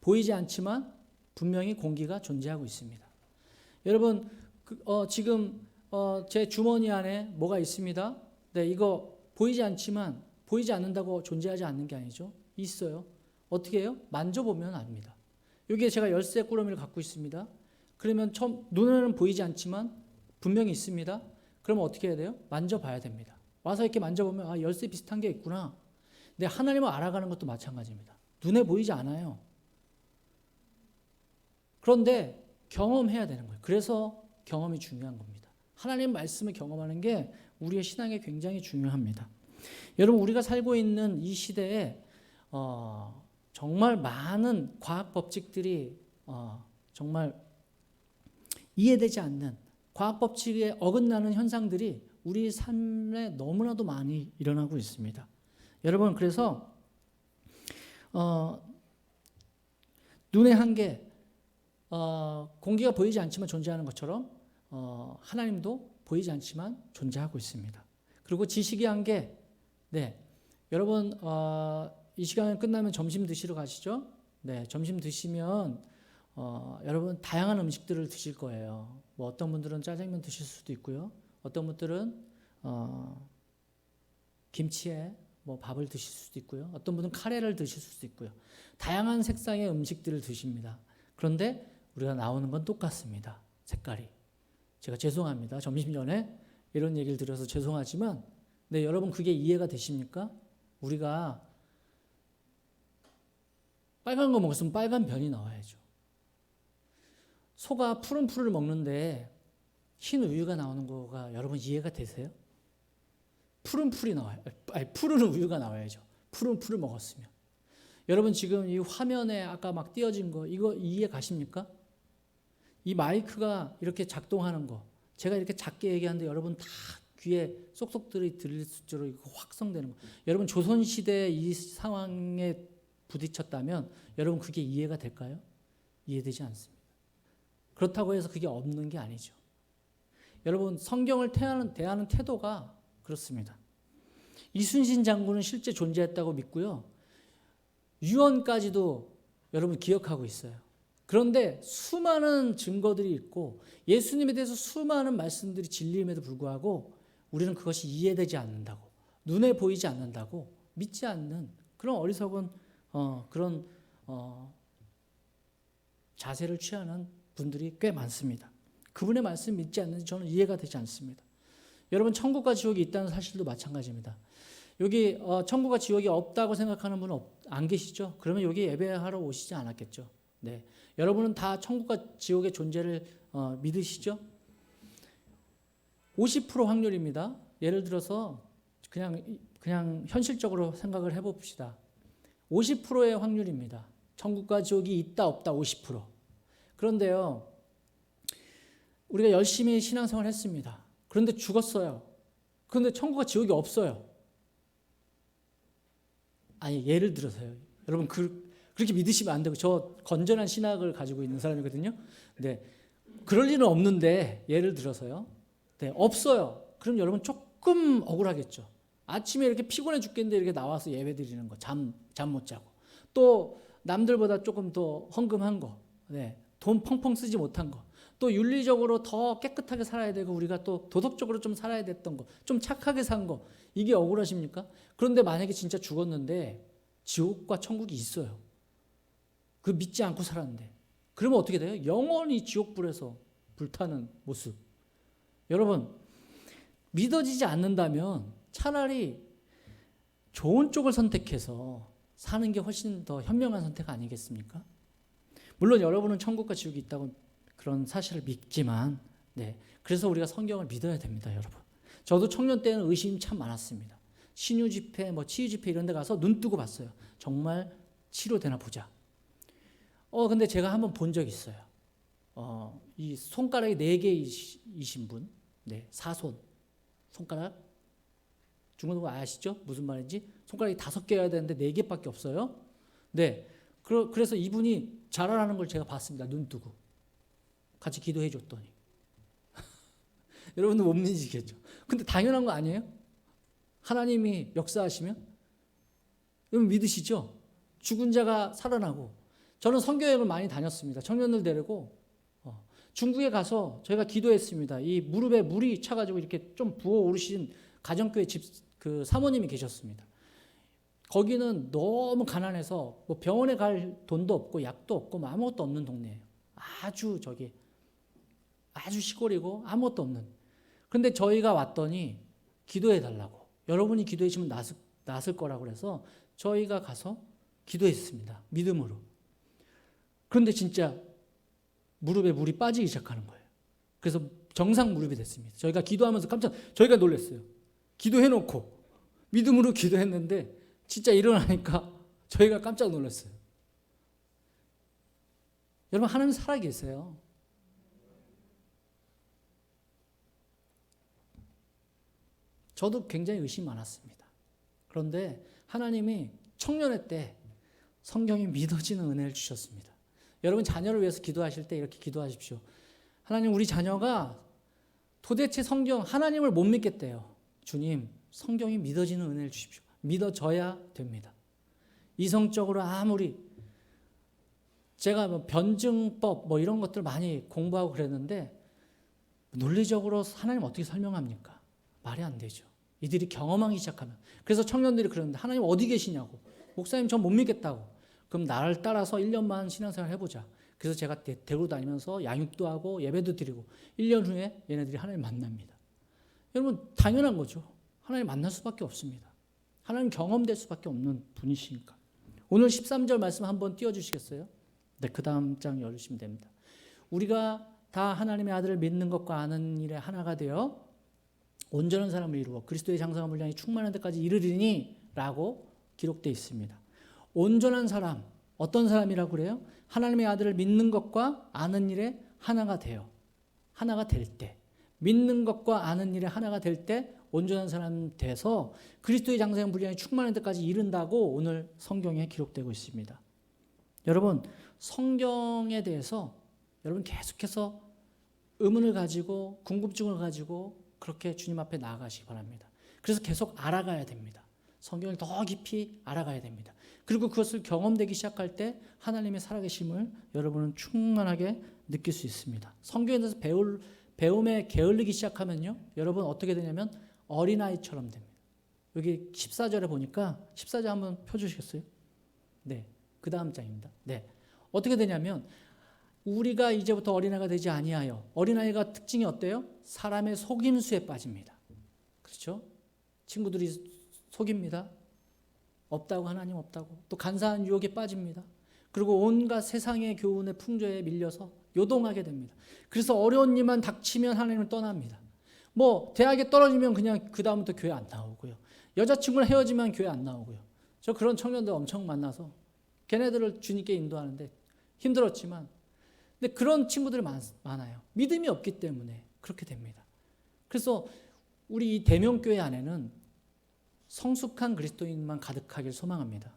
보이지 않지만 분명히 공기가 존재하고 있습니다. 여러분, 지금 제 주머니 안에 뭐가 있습니다. 네, 이거 보이지 않지만 보이지 않는다고 존재하지 않는 게 아니죠. 있어요. 어떻게 해요? 만져보면 압니다. 여기에 제가 열쇠 꾸러미를 갖고 있습니다. 그러면 눈에는 보이지 않지만 분명히 있습니다. 그러면 어떻게 해야 돼요? 만져봐야 됩니다. 와서 이렇게 만져보면 열쇠 비슷한 게 있구나. 근데 하나님을 알아가는 것도 마찬가지입니다. 눈에 보이지 않아요. 그런데 경험해야 되는 거예요. 그래서 경험이 중요한 겁니다. 하나님 말씀을 경험하는 게 우리의 신앙에 굉장히 중요합니다. 여러분, 우리가 살고 있는 이 시대에 정말 많은 과학 법칙들이 정말 이해되지 않는 과학 법칙에 어긋나는 현상들이 우리 삶에 너무나도 많이 일어나고 있습니다. 여러분, 그래서 눈의 한계, 공기가 보이지 않지만 존재하는 것처럼 하나님도 보이지 않지만 존재하고 있습니다. 그리고 지식의 한계, 네, 여러분 이 시간 끝나면 점심 드시러 가시죠? 네, 점심 드시면 여러분 다양한 음식들을 드실 거예요. 뭐 어떤 분들은 짜장면 드실 수도 있고요. 어떤 분들은 김치에 뭐 밥을 드실 수도 있고요. 어떤 분은 카레를 드실 수도 있고요. 다양한 색상의 음식들을 드십니다. 그런데 우리가 나오는 건 똑같습니다. 색깔이. 제가 죄송합니다. 점심 전에 이런 얘기를 드려서 죄송하지만, 네, 여러분 그게 이해가 되십니까? 우리가 빨간 거 먹었으면 빨간 변이 나와야죠. 소가 푸른 풀을 먹는데 흰 우유가 나오는 거가 여러분 이해가 되세요? 푸른 풀이 나와요. 아니, 푸른 우유가 나와야죠. 푸른 풀을 먹었으면. 여러분 지금 이 화면에 아까 막 띄어진 거 이거 이해 가십니까? 이 마이크가 이렇게 작동하는 거, 제가 이렇게 작게 얘기하는데 여러분 다 귀에 쏙쏙 들릴 수 있도록 이거 확성되는 거. 여러분 조선시대 이 상황에 부딪혔다면 여러분 그게 이해가 될까요? 이해되지 않습니다. 그렇다고 해서 그게 없는 게 아니죠. 여러분 성경을 대하는 태도가 그렇습니다. 이순신 장군은 실제 존재했다고 믿고요. 유언까지도 여러분 기억하고 있어요. 그런데 수많은 증거들이 있고 예수님에 대해서 수많은 말씀들이 진리임에도 불구하고 우리는 그것이 이해되지 않는다고, 눈에 보이지 않는다고 믿지 않는 그런 어리석은 그런 자세를 취하는 분들이 꽤 많습니다. 그분의 말씀 믿지 않는지 저는 이해가 되지 않습니다. 여러분 천국과 지옥이 있다는 사실도 마찬가지입니다. 여기 천국과 지옥이 없다고 생각하는 분은 안 계시죠? 그러면 여기 예배하러 오시지 않았겠죠? 네, 여러분은 다 천국과 지옥의 존재를 믿으시죠? 50% 확률입니다. 예를 들어서 그냥 현실적으로 생각을 해봅시다. 50%의 확률입니다. 천국과 지옥이 있다 없다 50%. 그런데요, 우리가 열심히 신앙생활을 했습니다. 그런데 죽었어요. 그런데 천국과 지옥이 없어요. 아니, 예를 들어서요. 여러분 그렇게 믿으시면 안 되고, 저 건전한 신학을 가지고 있는 사람이거든요. 네, 그럴 리는 없는데 예를 들어서요. 네, 없어요. 그럼 여러분 조금 억울하겠죠. 아침에 이렇게 피곤해 죽겠는데 이렇게 나와서 예배 드리는 거, 잠 못 자고, 또 남들보다 조금 더 헌금한 거, 네, 돈 펑펑 쓰지 못한 거, 또 윤리적으로 더 깨끗하게 살아야 되고 우리가 또 도덕적으로 좀 살아야 됐던 거, 좀 착하게 산 거, 이게 억울하십니까? 그런데 만약에 진짜 죽었는데 지옥과 천국이 있어요. 그 믿지 않고 살았는데, 그러면 어떻게 돼요? 영원히 지옥불에서 불타는 모습. 여러분, 믿어지지 않는다면 차라리 좋은 쪽을 선택해서 사는 게 훨씬 더 현명한 선택 아니겠습니까? 물론 여러분은 천국과 지옥이 있다고 그런 사실을 믿지만, 네, 그래서 우리가 성경을 믿어야 됩니다, 여러분. 저도 청년 때는 의심이 참 많았습니다. 신유 집회, 뭐 치유 집회 이런 데 가서 눈 뜨고 봤어요. 정말 치료되나 보자. 근데 제가 한번 본 적이 있어요. 이 손가락이 4개이신 분, 네, 사손 손가락, 중국어 아시죠? 무슨 말인지? 손가락이 5개여야 되는데 4개밖에 없어요. 네, 그래서 이분이 자라나는 걸 제가 봤습니다. 눈 뜨고 같이 기도해 줬더니 여러분도 못 믿으시겠죠? 근데 당연한 거 아니에요? 하나님이 역사하시면 여러분 믿으시죠? 죽은 자가 살아나고. 저는 선교여행을 많이 다녔습니다. 청년들 데리고 중국에 가서 저희가 기도했습니다. 이 무릎에 물이 차가지고 이렇게 좀 부어오르신 가정교회 그 사모님이 계셨습니다. 거기는 너무 가난해서 뭐 병원에 갈 돈도 없고 약도 없고 뭐 아무것도 없는 동네예요. 아주 시골이고 아무것도 없는. 그런데 저희가 왔더니 기도해 달라고, 여러분이 기도해 주시면 낫을 거라고 그래서 저희가 가서 기도했습니다. 믿음으로. 그런데 진짜 무릎에 물이 빠지기 시작하는 거예요. 그래서 정상 무릎이 됐습니다. 저희가 기도하면서 저희가 놀랐어요. 기도해놓고 믿음으로 기도했는데 진짜 일어나니까 저희가 깜짝 놀랐어요. 여러분, 하나님 살아계세요. 저도 굉장히 의심이 많았습니다. 그런데 하나님이 청년의 때 성경이 믿어지는 은혜를 주셨습니다. 여러분 자녀를 위해서 기도하실 때 이렇게 기도하십시오. 하나님, 우리 자녀가 도대체 성경 하나님을 못 믿겠대요. 주님, 성경이 믿어지는 은혜를 주십시오. 믿어져야 됩니다. 이성적으로 아무리 제가 뭐 변증법 뭐 이런 것들 많이 공부하고 그랬는데 논리적으로 하나님 어떻게 설명합니까? 말이 안 되죠. 이들이 경험하기 시작하면. 그래서 청년들이 그러는데 하나님 어디 계시냐고. 목사님 전 못 믿겠다고. 그럼 나를 따라서 1년만 신앙생활 해보자. 그래서 제가 데리고 다니면서 양육도 하고 예배도 드리고 1년 후에 얘네들이 하나님 만납니다. 여러분 당연한 거죠. 하나님 만날 수밖에 없습니다. 하나님 경험될 수밖에 없는 분이시니까. 오늘 13절 말씀 한번 띄워주시겠어요? 네, 그 다음 장 열으시면 됩니다. 우리가 다 하나님의 아들을 믿는 것과 아는 일에 하나가 되어 온전한 사람을 이루어 그리스도의 장성한 분량이 충만한 데까지 이르리니 라고 기록되어 있습니다. 온전한 사람, 어떤 사람이라고 그래요? 하나님의 아들을 믿는 것과 아는 일에 하나가 돼요. 하나가 될 때. 믿는 것과 아는 일에 하나가 될 때 온전한 사람 돼서 그리스도의 장성한 분량이 충만한 데까지 이른다고 오늘 성경에 기록되고 있습니다. 여러분, 성경에 대해서 여러분 계속해서 의문을 가지고 궁금증을 가지고 그렇게 주님 앞에 나아가시기 바랍니다. 그래서 계속 알아가야 됩니다. 성경을 더 깊이 알아가야 됩니다. 그리고 그것을 경험되기 시작할 때 하나님의 살아계심을 여러분은 충만하게 느낄 수 있습니다. 성경에 대해서 배움에 게을르기 시작하면요, 여러분 어떻게 되냐면 어린아이처럼 됩니다. 여기 14절에 보니까 14절 한번 펴주시겠어요? 네, 그 다음 장입니다. 네, 어떻게 되냐면 우리가 이제부터 어린아이가 되지 아니하여, 어린아이가 특징이 어때요? 사람의 속임수에 빠집니다. 그렇죠? 친구들이 속입니다. 없다고, 하나님 없다고. 또 간사한 유혹에 빠집니다. 그리고 온갖 세상의 교훈의 풍조에 밀려서 요동하게 됩니다. 그래서 어려운 일만 닥치면 하나님을 떠납니다. 뭐 대학에 떨어지면 그냥 그 다음부터 교회 안 나오고요. 여자친구랑 헤어지면 교회 안 나오고요. 저 그런 청년들 엄청 만나서 걔네들을 주님께 인도하는데 힘들었지만, 근데 그런 친구들이 많아요. 믿음이 없기 때문에 그렇게 됩니다. 그래서 우리 이 대명교회 안에는 성숙한 그리스도인만 가득하길 소망합니다.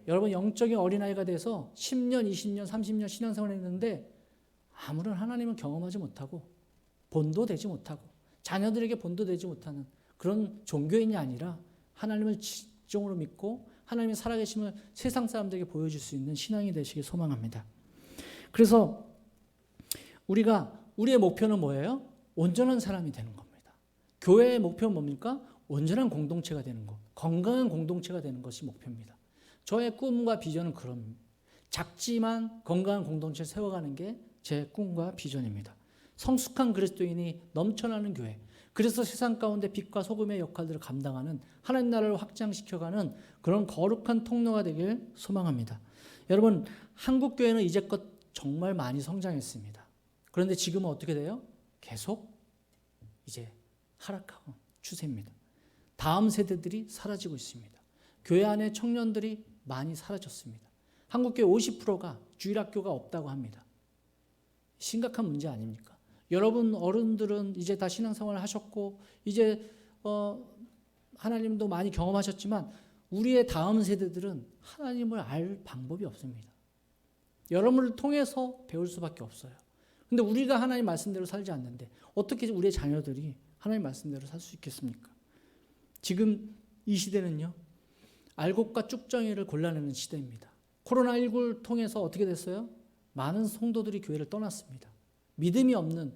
여러분 영적인 어린아이가 돼서 10년, 20년, 30년 신앙생활을 했는데 아무런 하나님을 경험하지 못하고 본도되지 못하고 자녀들에게 본도되지 못하는 그런 종교인이 아니라 하나님을 진정으로 믿고 하나님의 살아계심을 세상 사람들에게 보여줄 수 있는 신앙이 되시길 소망합니다. 그래서 우리의 목표는 뭐예요? 온전한 사람이 되는 겁니다. 교회의 목표는 뭡니까? 온전한 공동체가 되는 것, 건강한 공동체가 되는 것이 목표입니다. 저의 꿈과 비전은 그런 작지만 건강한 공동체를 세워가는 게 제 꿈과 비전입니다. 성숙한 그리스도인이 넘쳐나는 교회, 그래서 세상 가운데 빛과 소금의 역할들을 감당하는 하나님 나라를 확장시켜가는 그런 거룩한 통로가 되길 소망합니다. 여러분, 한국 교회는 이제껏 정말 많이 성장했습니다. 그런데 지금은 어떻게 돼요? 계속 이제 하락하고 추세입니다. 다음 세대들이 사라지고 있습니다. 교회 안에 청년들이 많이 사라졌습니다. 한국교회 50%가 주일학교가 없다고 합니다. 심각한 문제 아닙니까? 여러분 어른들은 이제 다 신앙생활을 하셨고 이제 하나님도 많이 경험하셨지만 우리의 다음 세대들은 하나님을 알 방법이 없습니다. 여러분을 통해서 배울 수밖에 없어요. 근데 우리가 하나님 말씀대로 살지 않는데 어떻게 우리의 자녀들이 하나님 말씀대로 살 수 있겠습니까? 지금 이 시대는요, 알곡과 쭉정이를 골라내는 시대입니다. 코로나19를 통해서 어떻게 됐어요? 많은 성도들이 교회를 떠났습니다. 믿음이 없는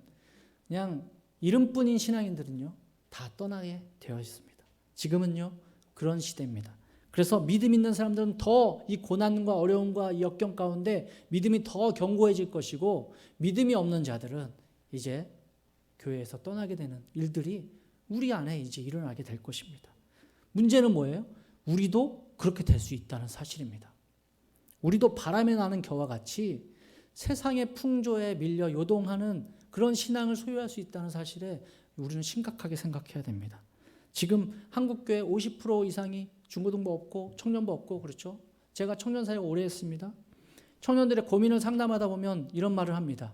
그냥 이름뿐인 신앙인들은요, 다 떠나게 되어 있습니다. 지금은요, 그런 시대입니다. 그래서 믿음 있는 사람들은 더 이 고난과 어려움과 이 역경 가운데 믿음이 더 견고해질 것이고, 믿음이 없는 자들은 이제 교회에서 떠나게 되는 일들이 우리 안에 이제 일어나게 될 것입니다. 문제는 뭐예요? 우리도 그렇게 될 수 있다는 사실입니다. 우리도 바람에 나는 겨와 같이 세상의 풍조에 밀려 요동하는 그런 신앙을 소유할 수 있다는 사실에 우리는 심각하게 생각해야 됩니다. 지금 한국교회 50% 이상이 중고등부 없고 청년부 없고 그렇죠? 제가 청년 사역 오래 했습니다. 청년들의 고민을 상담하다 보면 이런 말을 합니다.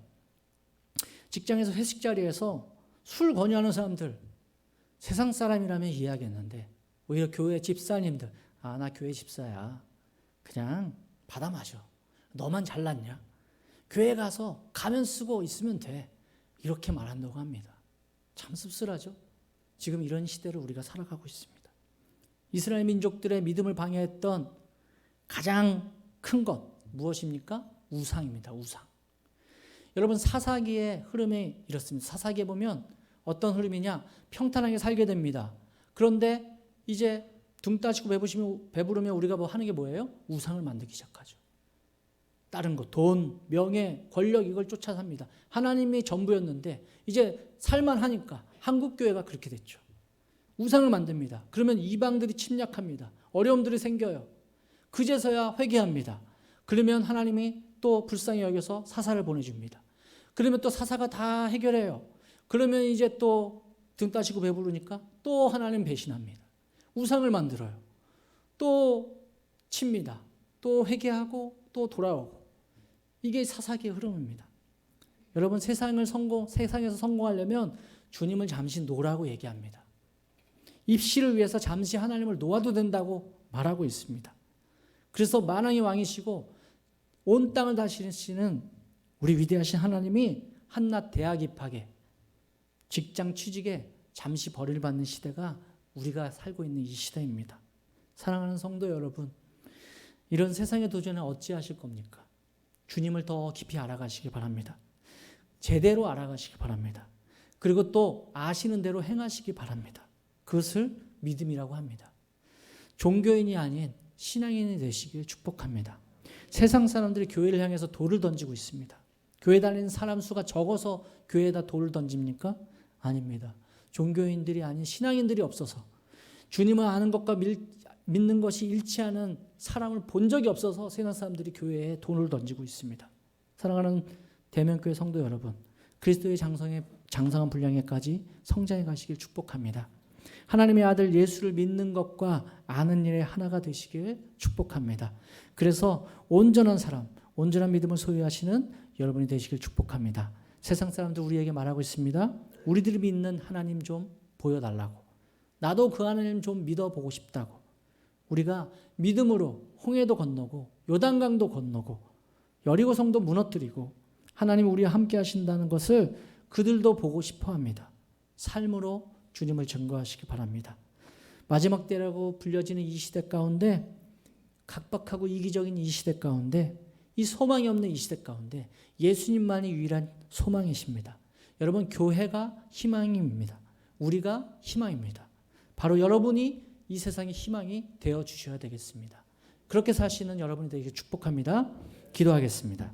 직장에서 회식 자리에서 술 권유하는 사람들, 세상 사람이라면 이해하겠는데 오히려 교회 집사님들, 아, 나 교회 집사야. 그냥 받아 마셔. 너만 잘났냐? 교회 가서 가면 쓰고 있으면 돼. 이렇게 말한다고 합니다. 참 씁쓸하죠? 지금 이런 시대를 우리가 살아가고 있습니다. 이스라엘 민족들의 믿음을 방해했던 가장 큰 것 무엇입니까? 우상입니다. 우상. 여러분, 사사기의 흐름이 이렇습니다. 사사기에 보면 어떤 흐름이냐? 평탄하게 살게 됩니다. 그런데 이제 등 따시고 배부르면 우리가 뭐 하는 게 뭐예요? 우상을 만들기 시작하죠. 다른 것, 돈, 명예, 권력 이걸 쫓아 삽니다. 하나님이 전부였는데 이제 살만하니까 한국 교회가 그렇게 됐죠. 우상을 만듭니다. 그러면 이방들이 침략합니다. 어려움들이 생겨요. 그제서야 회개합니다. 그러면 하나님이 또 불쌍히 여겨서 사사를 보내줍니다. 그러면 또 사사가 다 해결해요. 그러면 이제 또 등 따시고 배부르니까 또 하나님 배신합니다. 우상을 만들어요. 또 칩니다. 또 회개하고 또 돌아오고. 이게 사사기의 흐름입니다. 여러분, 세상에서 성공하려면 주님을 잠시 놓으라고 얘기합니다. 입시를 위해서 잠시 하나님을 놓아도 된다고 말하고 있습니다. 그래서 만왕의 왕이시고 온 땅을 다스리시는 우리 위대하신 하나님이 한낱 대학 입학에, 직장 취직에 잠시 벌을 받는 시대가 우리가 살고 있는 이 시대입니다. 사랑하는 성도 여러분, 이런 세상의 도전에 어찌하실 겁니까? 주님을 더 깊이 알아가시기 바랍니다. 제대로 알아가시기 바랍니다. 그리고 또 아시는 대로 행하시기 바랍니다. 그것을 믿음이라고 합니다. 종교인이 아닌 신앙인이 되시길 축복합니다. 세상 사람들이 교회를 향해서 돌을 던지고 있습니다. 교회 다니는 사람 수가 적어서 교회에다 돌을 던집니까? 아닙니다. 종교인들이 아닌 신앙인들이 없어서, 주님을 아는 것과 믿는 것이 일치하는 사람을 본 적이 없어서 세상 사람들이 교회에 돈을 던지고 있습니다. 사랑하는 대면교회 성도 여러분, 그리스도의 장성한 분량에까지 성장해 가시길 축복합니다. 하나님의 아들 예수를 믿는 것과 아는 일에 하나가 되시길 축복합니다. 그래서 온전한 사람, 온전한 믿음을 소유하시는 여러분이 되시길 축복합니다. 세상 사람들 우리에게 말하고 있습니다. 우리들이 믿는 하나님 좀 보여달라고. 나도 그 하나님 좀 믿어보고 싶다고. 우리가 믿음으로 홍해도 건너고 요단강도 건너고 여리고성도 무너뜨리고 하나님 우리와 함께 하신다는 것을 그들도 보고 싶어합니다. 삶으로 주님을 증거하시기 바랍니다. 마지막 때라고 불려지는 이 시대 가운데, 각박하고 이기적인 이 시대 가운데, 이 소망이 없는 이 시대 가운데 예수님만이 유일한 소망이십니다. 여러분, 교회가 희망입니다. 우리가 희망입니다. 바로 여러분이 이 세상의 희망이 되어 주셔야 되겠습니다. 그렇게 사시는 여러분이 되기를 축복합니다. 기도하겠습니다.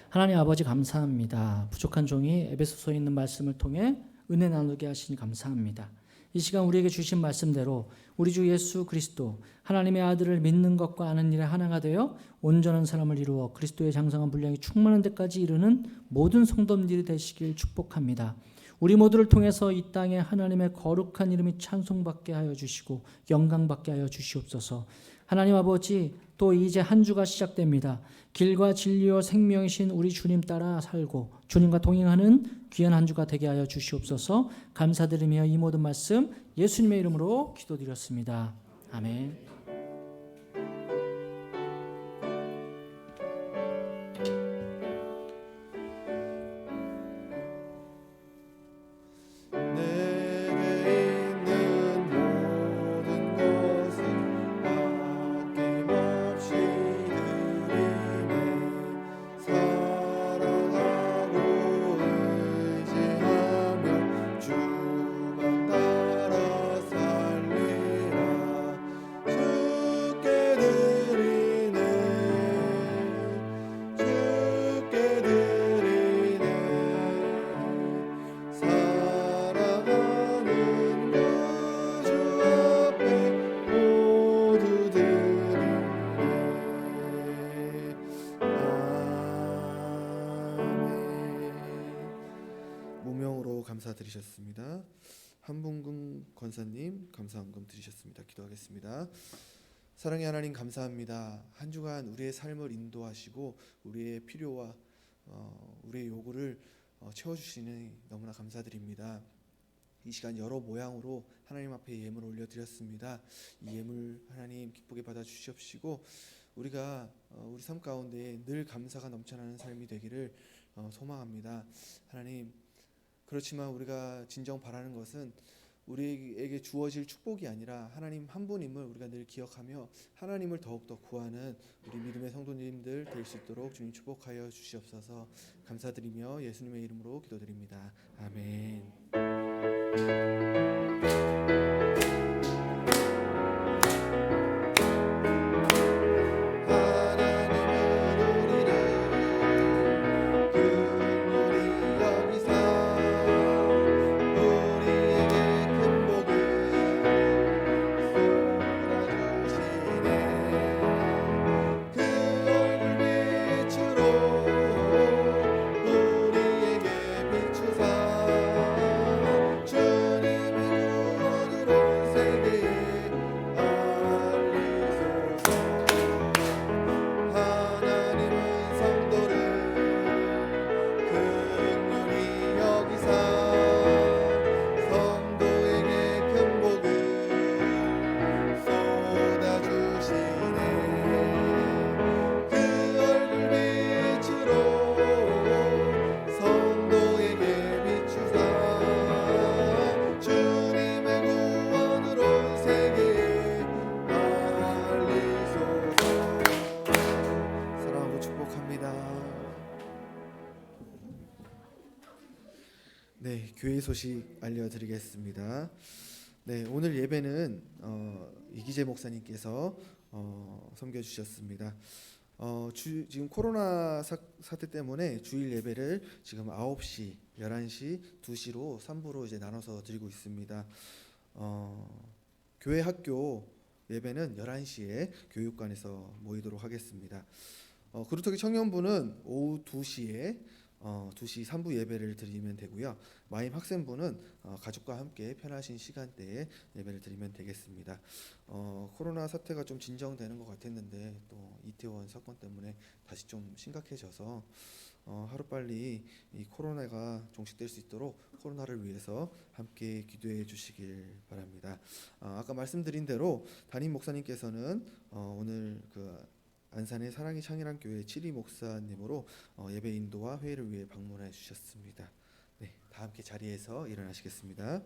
하나님 아버지, 감사합니다. 부족한 종이 에베소서에 있는 말씀을 통해 은혜 나누게 하시니 감사합니다. 이 시간 우리에게 주신 말씀대로 우리 주 예수 그리스도 하나님의 아들을 믿는 것과 아는 일에 하나가 되어 온전한 사람을 이루어 그리스도의 장성한 분량이 충만한 데까지 이르는 모든 성도님들이 되시길 축복합니다. 우리 모두를 통해서 이 땅에 하나님의 거룩한 이름이 찬송받게 하여 주시고 영광받게 하여 주시옵소서. 하나님 아버지, 또 이제 한 주가 시작됩니다. 길과 진리와 생명이신 우리 주님 따라 살고 주님과 동행하는 귀한 한 주가 되게 하여 주시옵소서. 감사드리며 이 모든 말씀 예수님의 이름으로 기도드렸습니다. 아멘. 감사드리셨습니다. 한봉금 권사님 감사헌금 드리셨습니다. 기도하겠습니다. 사랑의 하나님, 감사합니다. 한 주간 우리의 삶을 인도하시고 우리의 필요와 우리의 요구를 채워주시니 너무나 감사드립니다. 이 시간 여러 모양으로 하나님 앞에 예물을 올려드렸습니다. 이 예물 하나님 기쁘게 받아 주시옵시고 우리가 우리 삶 가운데 늘 감사가 넘쳐나는 삶이 되기를 소망합니다. 하나님, 그렇지만 우리가 진정 바라는 것은 우리에게 주어질 축복이 아니라 하나님 한 분임을 우리가 늘 기억하며 하나님을 더욱더 구하는 우리 믿음의 성도님들 될 수 있도록 주님 축복하여 주시옵소서. 감사드리며 예수님의 이름으로 기도드립니다. 아멘. 네, 교회 소식 알려드리겠습니다. 네, 오늘 예배는 이기재 목사님께서 섬겨주셨습니다. 지금 코로나 사태 때문에 주일 예배를 지금 9시, 11시, 2시로 3부로 이제 나눠서 드리고 있습니다. 교회 학교 예배는 11시에 교육관에서 모이도록 하겠습니다. 그루터기 청년부는 오후 2시에 2시 3부 예배를 드리면 되고요. 마임 학생부는 가족과 함께 편하신 시간대에 예배를 드리면 되겠습니다. 코로나 사태가 좀 진정되는 것 같았는데 또 이태원 사건 때문에 다시 좀 심각해져서 하루빨리 이 코로나가 종식될 수 있도록 코로나를 위해서 함께 기도해 주시길 바랍니다. 아까 말씀드린 대로 담임 목사님께서는 오늘 안산의 사랑이 창일한 교회 7위 목사님으로 예배 인도와 회의를 위해 방문해 주셨습니다. 네, 다 함께 자리에서 일어나시겠습니다.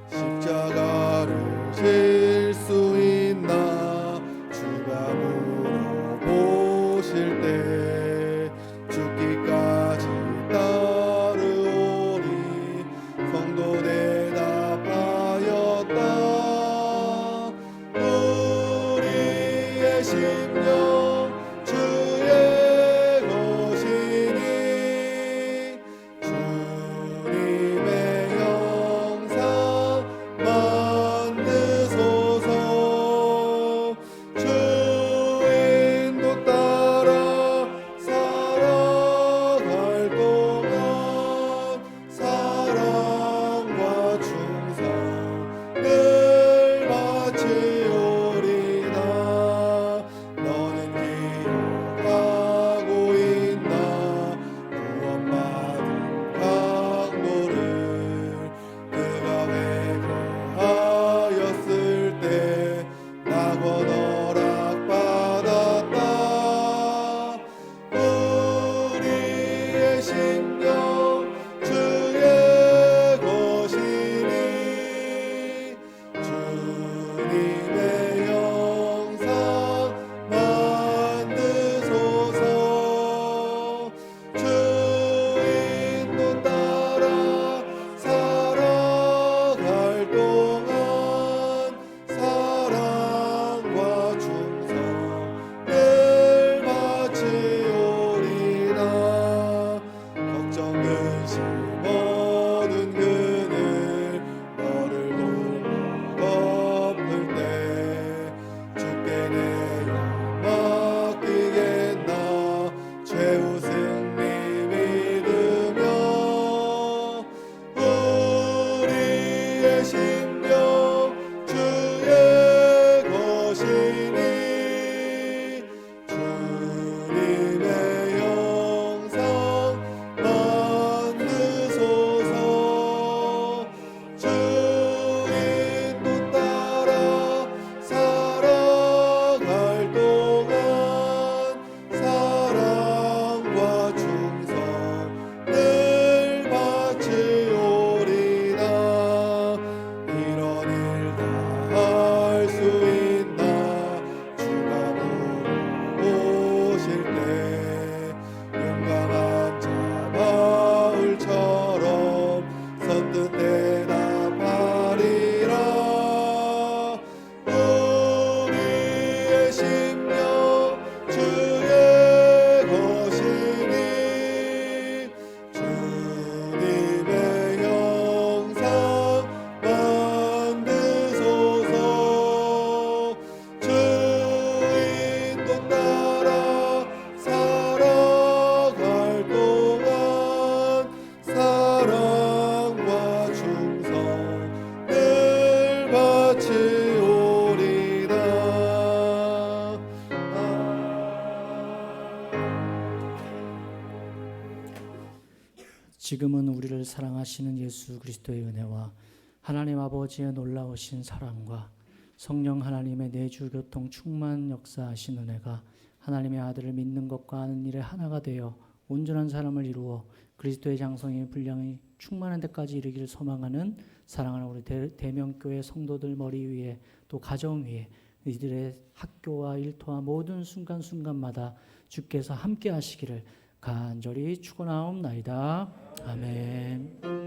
십자가를 질 수 있나 주가 물어보실 때 죽기까지 따르오니 성도 대답하였다. 우리의 심령 주의 지금은 우리를 사랑하시는 예수 그리스도의 은혜와 하나님 아버지의 놀라우신 사랑과 성령 하나님의 내주 교통 충만 역사하신 은혜가 하나님의 아들을 믿는 것과 아는 일에 하나가 되어 온전한 사람을 이루어 그리스도의 장성의 분량이 충만한 데까지 이르기를 소망하는 사랑하는 우리 대명교회 성도들 머리 위에 또 가정 위에 이들의 학교와 일터와 모든 순간순간마다 주께서 함께 하시기를 간절히 축원하옵나이다. 아멘.